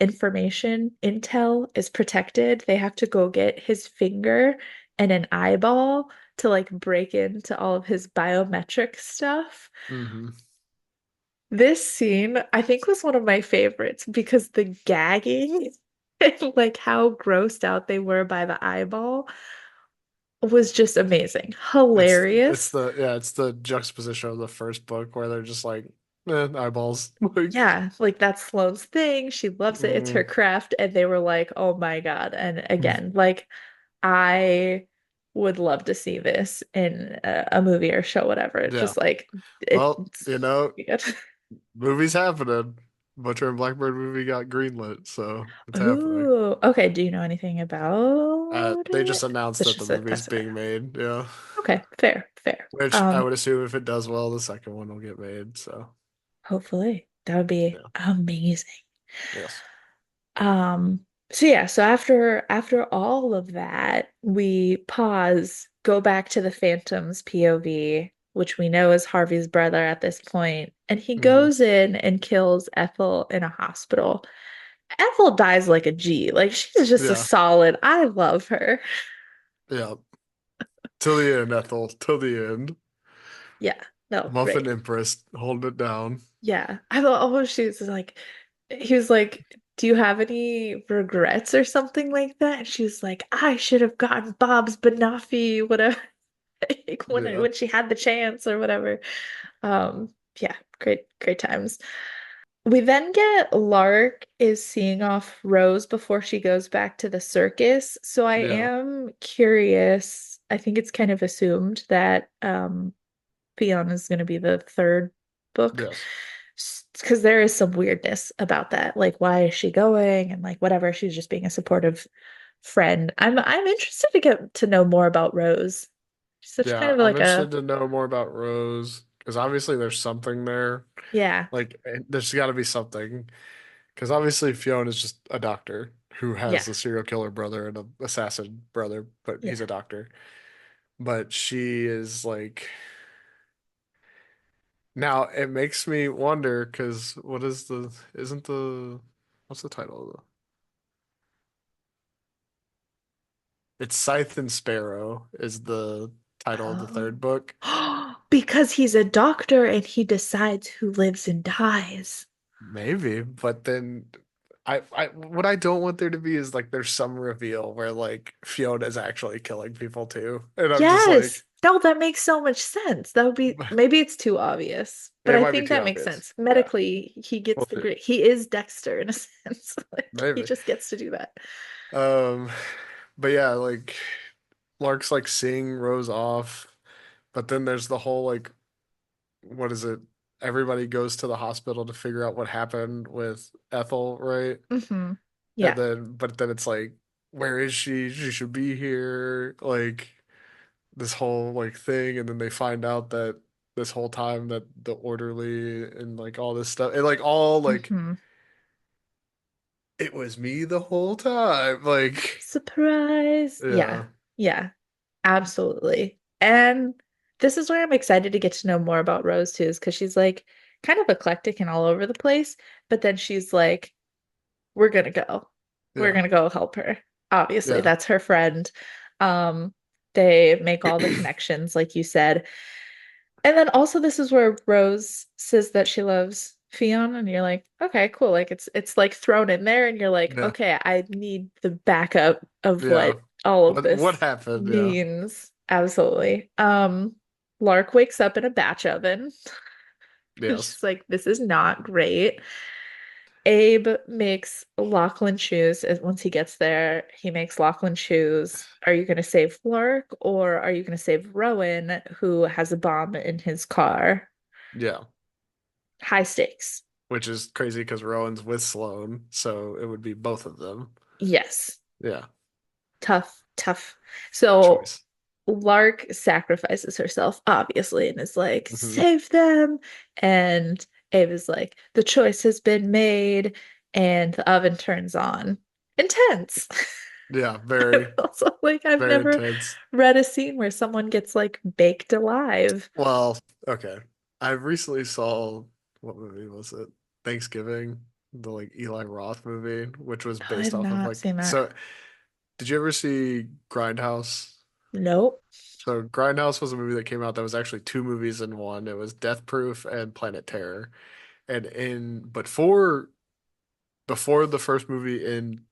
information, intel is protected. They have to go get his finger and an eyeball to like break into all of his biometric stuff. Hmm. This scene, I think, was one of my favorites because the gagging and like how grossed out they were by the eyeball was just amazing. It's Hilarious. the yeah, it's the juxtaposition of the first book where they're just like, eyeballs. Like, Yeah, like that's Sloane's thing. She loves it. It's her mm, craft. And they were like, oh my God. And again, like I would love to see this in a movie or show, whatever. It's yeah. just like Well, it's good. movies happening. Butcher and Blackbird movie got greenlit, so it's happening. Ooh, okay. Do you know anything about They just it? announced It's that the just like movie's that's okay. being made. Yeah. Okay, fair, fair. Which I would assume if it does well, the second one will get made. So, Hopefully that would be yeah. amazing. Yes. Um, So yeah, so after all of that, we pause, go back to the Phantom's POV, which we know is Harvey's brother at this point, and he Hmm. goes in and kills Ethel in a hospital. Ethel dies like a G. Like she's just a Yeah, solid. I love her. yeah. Till the end, Ethel. Till the end. Yeah, no, Muffin great. Empress holding it down. Yeah. I thought, oh, she's like, he was like, do you have any regrets or something like that? And she was like, I should have gotten Bob's Banoffee, whatever, like Yeah, when she had the chance or whatever. Um, yeah, great times. We then get Lark is seeing off Rose before she goes back to the circus. So I yeah, am curious. I think it's kind of assumed that Fionn is going to be the third book yes, because there is some weirdness about that. Like, why is she going? And like, whatever. She's just being a supportive friend. I'm interested to get to know more about Rose. She's such kind yeah. of I'm like a interested to know more about Rose because obviously there's something there. yeah, Like, there's got to be something because obviously Fiona is just a doctor who yeah, has a serial killer brother and a assassin brother, but yeah. he's a doctor. But she is like now it makes me wonder because what is the isn't the what's the title of the it's Scythe and Sparrow is the title of the Oh. third book. Because he's a doctor and he decides who lives and dies. Maybe, but then I what I don't want there to be is like there's some reveal where like Fiona's actually killing people too. And I'm just Yes. like No, that makes so much sense. That would be maybe it's too obvious, but it I might be think too that makes obvious. sense. Yeah. Medically, he gets We'll the see. great. He is Dexter in a sense. Like he Maybe. just gets to do that. Um but yeah, like Lark's like seeing Rose off, but then there's the whole like what is it? Everybody goes to the hospital to figure out what happened with Ethel, right? Hmm. And Yeah. but then it's like, where is she? She should be here. Like this whole like thing, and then they find out that this whole time that the orderly and like all this stuff, and like all like Hmm. it was me the whole time. Like, Surprise. Yeah. yeah, Yeah. Absolutely. And this is where I'm excited to get to know more about Rose too, is because she's like kind of eclectic and all over the place, but then she's like, we're gonna go. We're yeah, gonna go help her. Obviously, yeah, that's her friend. Um, they make all the connections, like you said. And then also this is where Rose says that she loves Fionn, and you're like, okay, cool. Like it's like thrown in there, and you're like, yeah, okay, I need the backup of yeah. what all of What this happened? Yeah, means. Absolutely. Lark wakes up in a batch oven. yes, She's like, this is not great. Abe makes Lachlan choose once he gets there. He makes Lachlan choose. Are you going to save Lark or are you going to save Rowan, who has a bomb in his car? yeah. High stakes. Which is crazy because Rowan's with Sloane, so it would be both of them. Yes. Yeah, Tough, tough. So choice. Lark sacrifices herself, obviously, and is like, Hmm. save them. And Abe is like, the choice has been made, and the oven turns on. Intense. Yeah, very, Also, like, I've very never intense. read a scene where someone gets like baked alive. Well, okay. I recently saw what movie was it? Thanksgiving, the like Eli Roth movie, which was I based have off of not like seen that. so did you ever see Grindhouse? Nope. So Grindhouse was a movie that came out that was actually two movies in one. It was Death Proof and Planet Terror. And in but for before the first movie in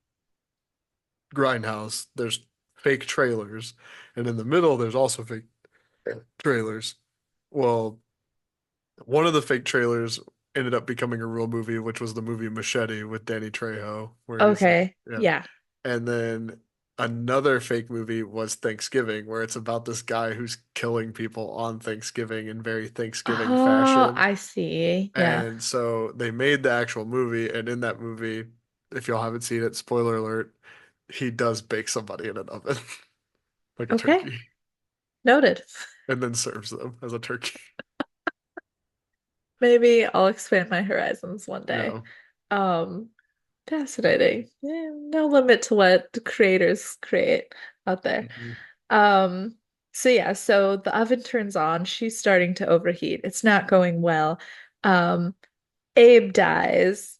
Grindhouse, there's fake trailers. And in the middle there's also fake trailers. Well, one of the fake trailers ended up becoming a real movie, which was the movie Machete with Danny Trejo, where he's Okay. yeah. Yeah. And then another fake movie was Thanksgiving, where it's about this guy who's killing people on Thanksgiving in very Thanksgiving Oh, fashion. I see. Yeah. And so they made the actual movie, and in that movie, if y'all haven't seen it, spoiler alert, he does bake somebody in an oven like a Okay. turkey, Noted. and then serves them as a turkey. Maybe I'll expand my horizons one day. Yeah. Um, Fascinating. No limit to what the creators create out there. Mhm. Um, so yeah, so the oven turns on, she's starting to overheat. It's not going well. Um, Abe dies.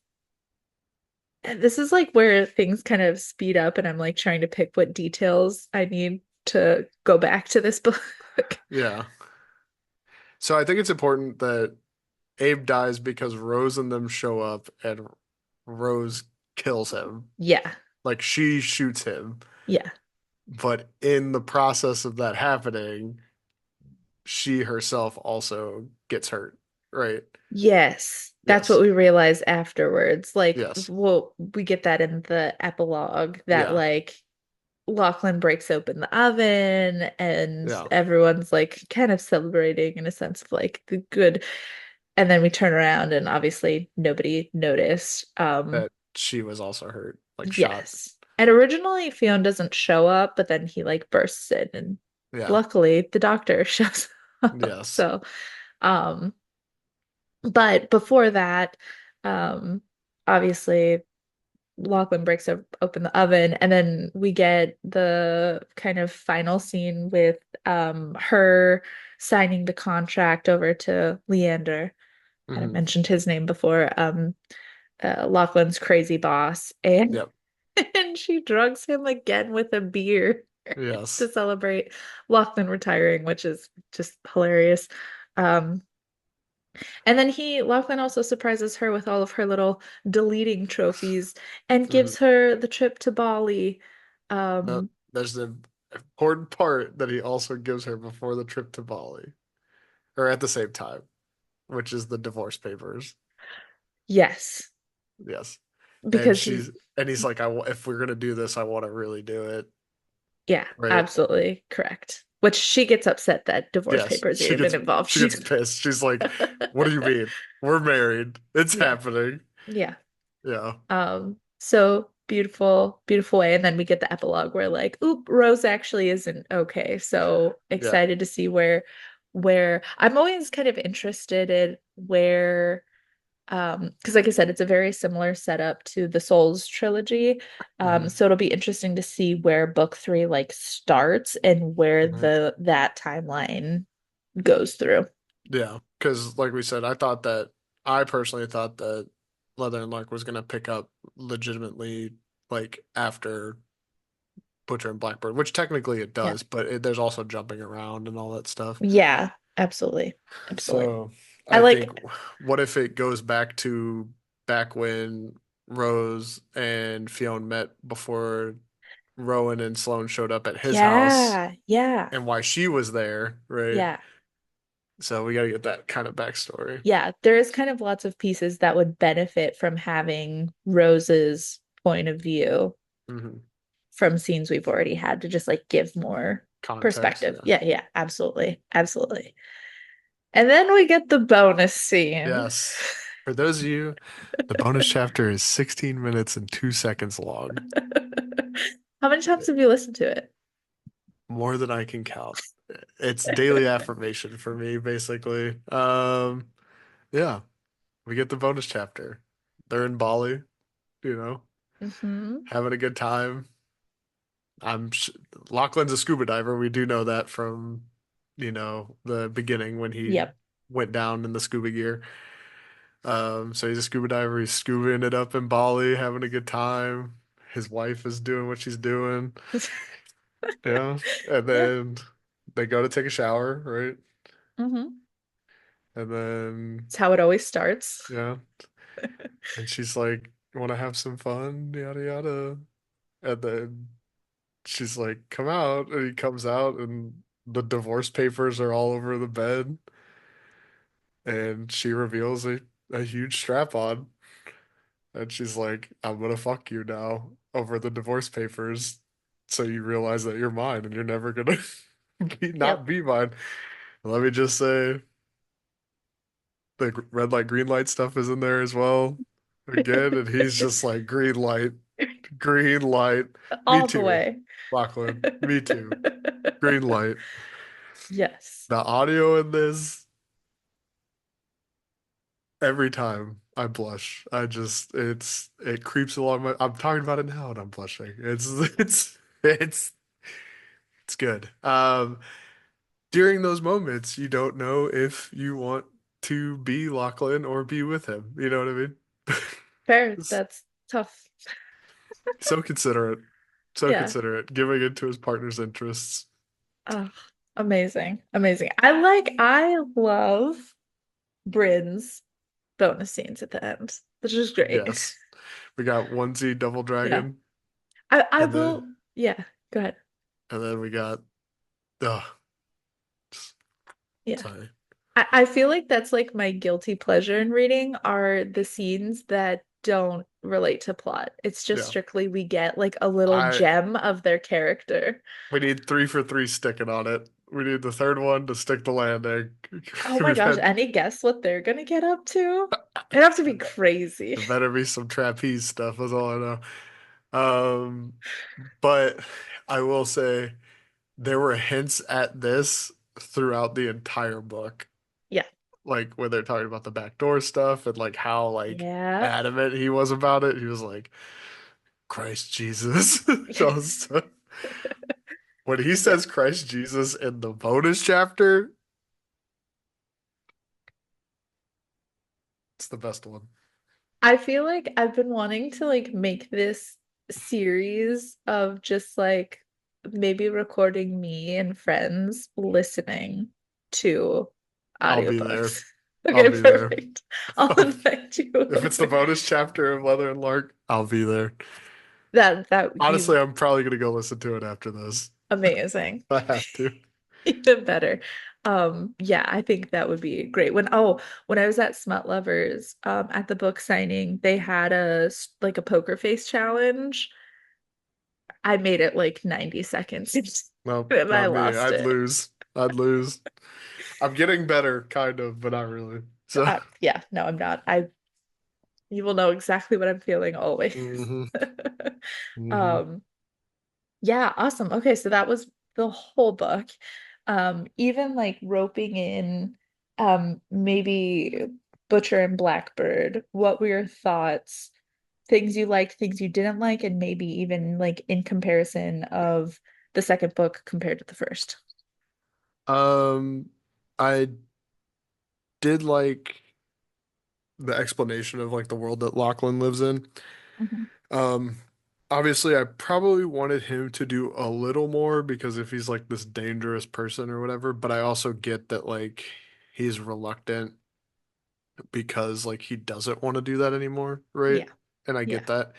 And this is like where things kind of speed up, and I'm like trying to pick what details I need to go back to this book. Yeah. So I think it's important that Abe dies because Rose and them show up and Rose kills him. Yeah, Like she shoots him. yeah. But in the process of that happening, she herself also gets hurt, right? Yes, that's what Yes. we realize afterwards. Like, Yes. well, we get that in the epilogue that Yeah. like Lachlan breaks open the oven and Yeah. everyone's like kind of celebrating in a sense of like the good. And then we turn around and obviously nobody noticed. That she was also hurt, like shot. Yes. And originally Fionn doesn't show up, but then he like bursts in and Yeah. luckily the doctor shows up. Yes. So, um, but before that, um, obviously Lachlan breaks open the oven, and then we get the kind of final scene with her signing the contract over to Leander. I had Hmm. mentioned his name before. Lachlan's crazy boss, and Yep. and she drugs him again with a beer to Yes. celebrate Lachlan retiring, which is just hilarious. Um, and then Lachlan also surprises her with all of her little deleting trophies and Hmm. gives her the trip to Bali. But Um, there's the important part that he also gives her before the trip to Bali, or at the same time, which is the divorce papers. yes, Yes. And because he's, he's like, if we're gonna do this, I want to really do it. yeah, Right. absolutely correct. Which she gets upset that divorce Yes. papers are even involved. She gets pissed. She's like, what do you mean? We're married. It's Yeah, happening. yeah. Yeah. So beautiful, beautiful way. And then we get the epilogue where like, oop, Rose actually isn't okay. So Yeah. excited to see where I'm always kind of interested in where because like I said, it's a very similar setup to the Souls trilogy. Hmm. So it'll be interesting to see where book three like starts and where Hmm. that timeline goes through. Yeah. Because like we said, I personally thought that Leather and Lark was gonna pick up legitimately like after Butcher and Blackbird, which technically it Yeah. does, but there's also jumping around and all that stuff. Yeah, absolutely. Absolutely. So I I think, like, what if it goes back when Rose and Fionn met before Rowan and Sloane showed up at his house yeah, yeah, and why she was there, right? yeah. So we got to get that kind of backstory. Yeah, there is kind of lots of pieces that would benefit from having Rose's point of view Hmm. from scenes we've already had to just like give more Context, perspective. yeah. Yeah, yeah, absolutely. Absolutely. And then we get the bonus scene. Yes. For those of you, the bonus chapter is 16 minutes and 2 seconds long. How many times have you listened to it? More than I can count. It's daily affirmation for me, basically. Yeah, we get the bonus chapter. They're in Bali, you know, Hmm. having a good time. I'm sh Lachlan's a scuba diver. We do know that from, the beginning when he Yep. went down in the scuba gear. So he's a scuba diver. He's scubaing it up in Bali, having a good time. His wife is doing what she's doing. Yeah. And Yeah. then they go to take a shower, right? Hmm. And then, It's how it always starts. yeah. And she's like, want to have some fun? Yada, yada. And then she's like, come out. And he comes out, and the divorce papers are all over the bed. And she reveals a huge strap on. And she's like, I'm gonna fuck you now over the divorce papers. So you realize that you're mine and you're never gonna not Yep. be mine. Let me just say, the red light, green light stuff is in there as well. Again, and he's just like, green light, green light. Me All the too, way. Lachlan. Me too. Green light. Yes. The audio in this, every time I blush. It creeps along my. I'm talking about it now and I'm blushing. It's it's good. During those moments, you don't know if you want to be Lachlan or be with him. You know what I mean? Fair. It's That's tough. so considerate, so Yeah. considerate, giving into his partner's interests. Oh, amazing. Amazing. I love Bryn's bonus scenes at the end, which is great. Yes, we got onesie double Yeah. dragon, I and will, then yeah, go ahead. we got. Oh, Yeah. sorry. I feel like that's like my guilty pleasure in reading are the scenes that don't relate to plot. It's just Yeah, strictly we get like a little I gem of their character. we need 3 for 3 sticking on it. We need the third one to stick the landing. Oh my We've gosh, had any guess what they're gonna get up to? It'd have to be crazy. there better be some trapeze stuff. That's all I know. Um, but I will say there were hints at this throughout the entire book, Yeah. like where they're talking about the backdoor stuff and like how like Yeah. adamant he was about it. He was like, Christ Jesus. Just- when he Yeah. says Christ Jesus in the bonus chapter, it's the best one. I feel like I've been wanting to like make this series of just like maybe recording me and friends listening to I'll be there. audiobooks. I'll Okay, be there. perfect. I'll invite you If it's the over. bonus chapter of Leather and Lark, I'll be there. That Honestly, you I'm probably gonna go listen to it after this. amazing. I have to. Even better. Yeah, I think that would be great. When I was at Smut Lovers, at the book signing, they had like a poker face challenge. I made it like 90 seconds No, and I not me. lost I'd it. lose. I'd lose. I'm getting better, kind of, but not really. So, Yeah, no, I'm not. You will know exactly what I'm feeling always. hmm hmm Um, yeah, awesome. Okay, so that was the whole book. Even like roping in maybe Butcher and Blackbird, what were your thoughts? Things you liked, things you didn't like, and maybe even like in comparison of the second book compared to the first. Um, I did like the explanation of like the world that Lachlan lives in. Mhm. Um, obviously, I probably wanted him to do a little more because if he's like this dangerous person or whatever, but I also get that like he's reluctant because like he doesn't want to do that anymore, right? Yeah. And I Yeah. get that.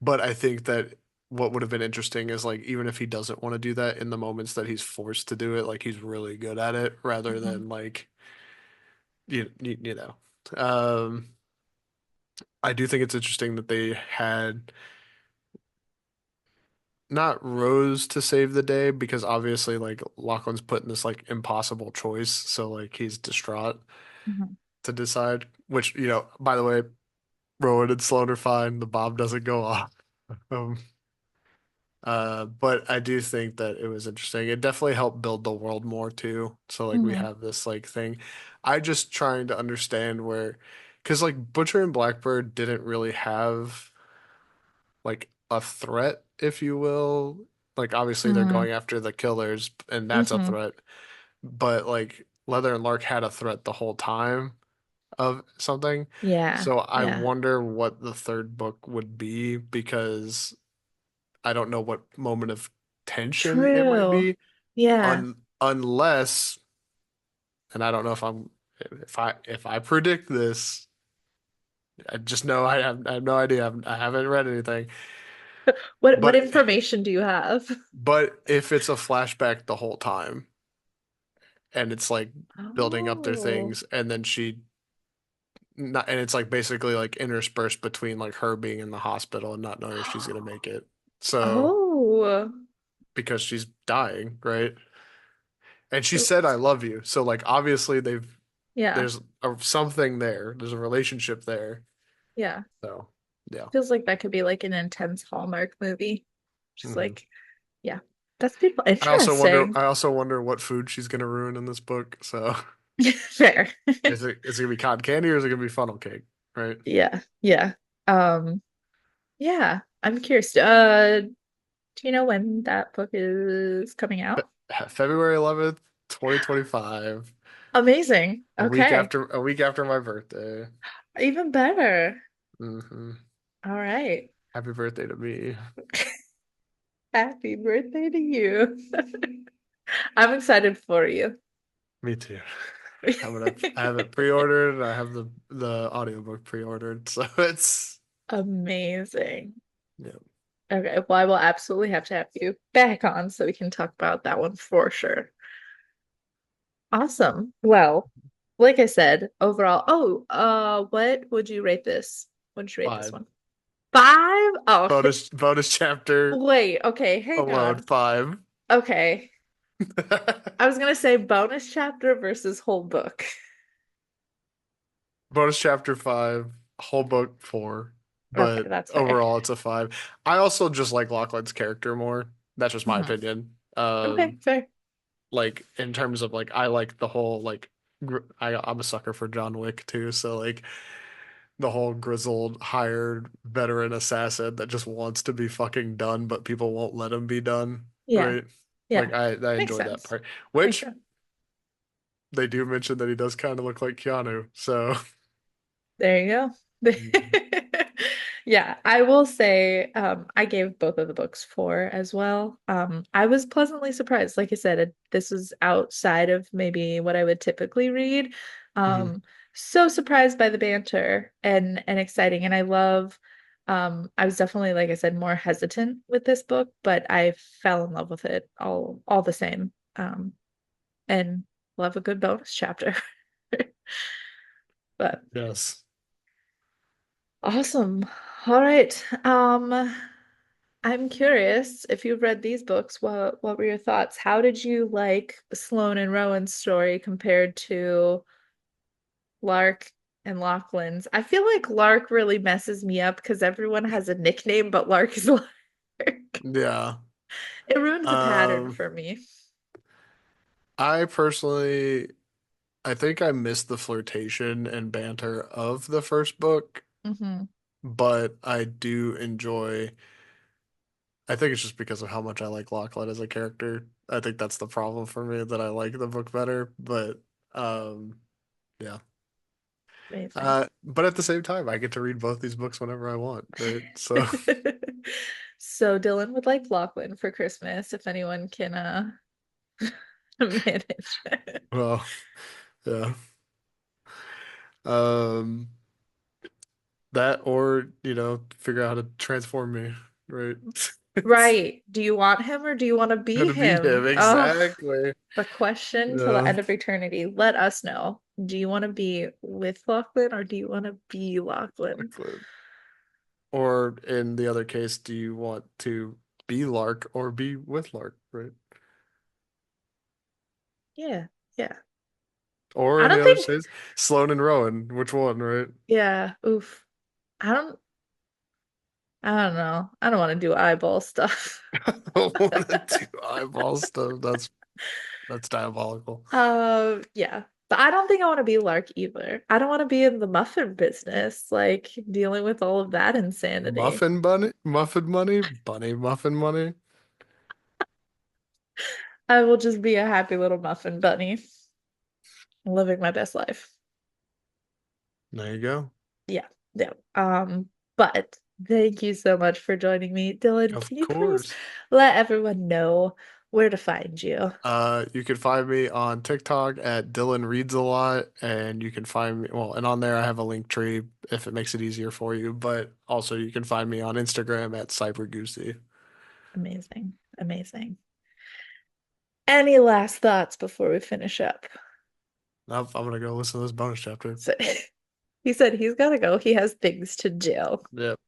But I think that what would have been interesting is like even if he doesn't want to do that in the moments that he's forced to do it, like he's really good at it rather Mhm. than like you know. Um I do think it's interesting that they had not Rose to save the day because obviously like Lachlan's put in this like impossible choice, so like he's distraught Mhm. to decide which, by the way, Rowan and Sloane are fine. The bomb doesn't go off. Um, but I do think that it was interesting. It definitely helped build the world more too. So like we Mhm. have this like thing. I just trying to understand where, because like Butcher and Blackbird didn't really have like a threat, if you will. Like obviously they're Mhm. going after the killers, and that's a Mhm. threat. But like Leather and Lark had a threat the whole time of something. Yeah. So I Yeah. wonder what the third book would be because I don't know what moment of tension it might True. be Yeah. unless, and I don't know if I predict this, I just know I have no idea. I haven't read anything, What but information do you have? if it's a flashback the whole time and it's like building up their Oh. things and then she not and it's like basically like interspersed between like her being in the hospital and not knowing if she's gonna make it. So Oh. because she's dying, right? And she So said, I love you. So, like, obviously, yeah. there's something there, there's a relationship there. Yeah. So, yeah. Feels like that could be like an intense Hallmark movie. Just hmm like, yeah. That's people interesting. I also wonder what food she's gonna ruin in this book. So, Fair. Is it gonna be cotton candy or is it gonna be funnel cake? Right? Yeah, yeah. Um, yeah, I'm curious. Do you know when that book is coming out? February 11th, 2025. Amazing. Okay. A week after my birthday. Even better. Hmm. All right. Happy birthday to me. Happy birthday to you. I'm excited for you. Me too. I have it pre-ordered and I have the audiobook pre-ordered. So it's Amazing. yeah. Okay, well, I will absolutely have to have you back on so we can talk about that one for sure. Awesome. Well, like I said, overall, what would you rate this? What would you rate this 5. one? Five? Oh, Bonus chapter wait. Okay, hang alone, on. 5. Okay. I was gonna say bonus chapter versus whole book. Bonus chapter 5, whole book 4, Okay, but that's fair. overall it's a 5. I also just like Lachlan's character more. That's just my Mhm. opinion. Okay, fair. Like in terms of like I like the whole like I'm a sucker for John Wick too, so like the whole grizzled hired veteran assassin that just wants to be fucking done, but people won't let him be done, Yeah, right? Like yeah. I Makes enjoy that sense. part, Makes which sense. they do mention that he does kind of look like Keanu, so There you go. Mhm. Yeah, I will say I gave both of the books 4 as well. I was pleasantly surprised. Like I said, this was outside of maybe what I would typically read. Mhm. Um, so surprised by the banter and exciting. And I love I was definitely, like I said, more hesitant with this book, but I fell in love with it all the same. And love a good bonus chapter. But Yes. awesome. All right. I'm curious if you've read these books, what were your thoughts? How did you like Sloane and Rowan's story compared to Lark and Lachlan's? I feel like Lark really messes me up because everyone has a nickname, but Lark is Lark. Yeah. It ruins the pattern Um, for me. I personally, I think I missed the flirtation and banter of the first book, Hmm. but I do enjoy. I think it's just because of how much I like Lachlan as a character. I think that's the problem for me that I like the book better. But yeah. Amazing. But at the same time, I get to read both these books whenever I want, right? So, So Dylan would like Lachlan for Christmas if anyone can manage. well, yeah. Um, that or figure out how to transform me, right? It's Right. Do you want him or do you want to be gonna be him him? Oh, exactly. the question till the Yeah. end of eternity. Let us know. Do you want to be with Lachlan or do you want to be Lachlan? Lachlan. Or in the other case, do you want to be Lark or be with Lark, right? Yeah, yeah. Or I in the don't other think, case, Sloane and Rowan, which one, right? yeah, oof. I don't, I don't know. I don't want to do eyeball stuff. I don't want to do eyeball stuff. That's diabolical. Yeah. But I don't think I want to be Lark either. I don't want to be in the muffin business, like dealing with all of that insanity. Muffin money, bunny muffin money. I will just be a happy little muffin bunny, living my best life. There you go. Yeah, yeah. But thank you so much for joining me. Dylan, Of can you please course. let everyone know where to find you? You can find me on TikTok at Dylan Reads a Lot, and you can find me, well, and on there I have a link tree if it makes it easier for you, but also you can find me on Instagram at cybergoosey. Amazing, amazing. Any last thoughts before we finish up? Nope, I'm gonna go listen to this bonus chapter. So, he said he's got to go. He has things to do. Yep,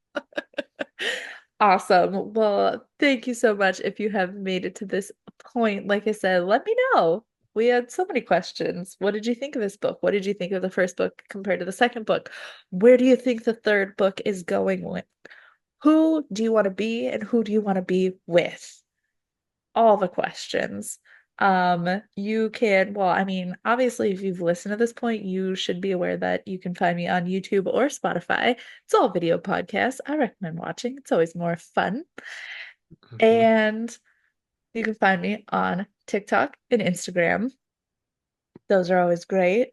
Awesome. Well, thank you so much. If you have made it to this point, like I said, let me know. We had so many questions. What did you think of this book? What did you think of the first book compared to the second book? Where do you think the third book is going with? Who do you want to be and who do you want to be with? All the questions. You can, well, I mean, obviously, if you've listened to this point, you should be aware that you can find me on YouTube or Spotify. It's all video podcasts. I recommend watching. It's always more fun. Hmm. And you can find me on TikTok and Instagram. Those are always great.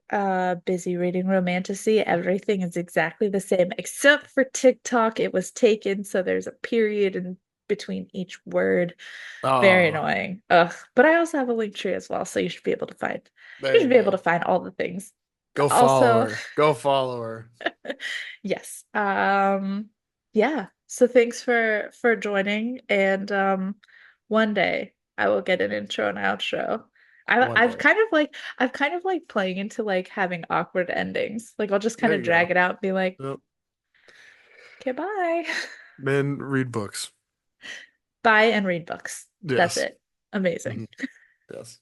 Busy reading Romantasy. Everything is exactly the same except for TikTok. It was taken, so there's a period in between each word. Very Oh, annoying. Ugh. But I also have a link tree as well, so you there should you be able to go. find all the things. Go follow Also, her. Go follow her. yes. Yeah. So thanks for joining, and one day I will get an intro and outro. I One I've day. kind of like I've kind of like playing into like having awkward endings. Like I'll just kind There of you drag go. it out and be like, Yep. okay, bye. Men read books. Bye and read books. That's Yes. it. Amazing. Mhm. Yes.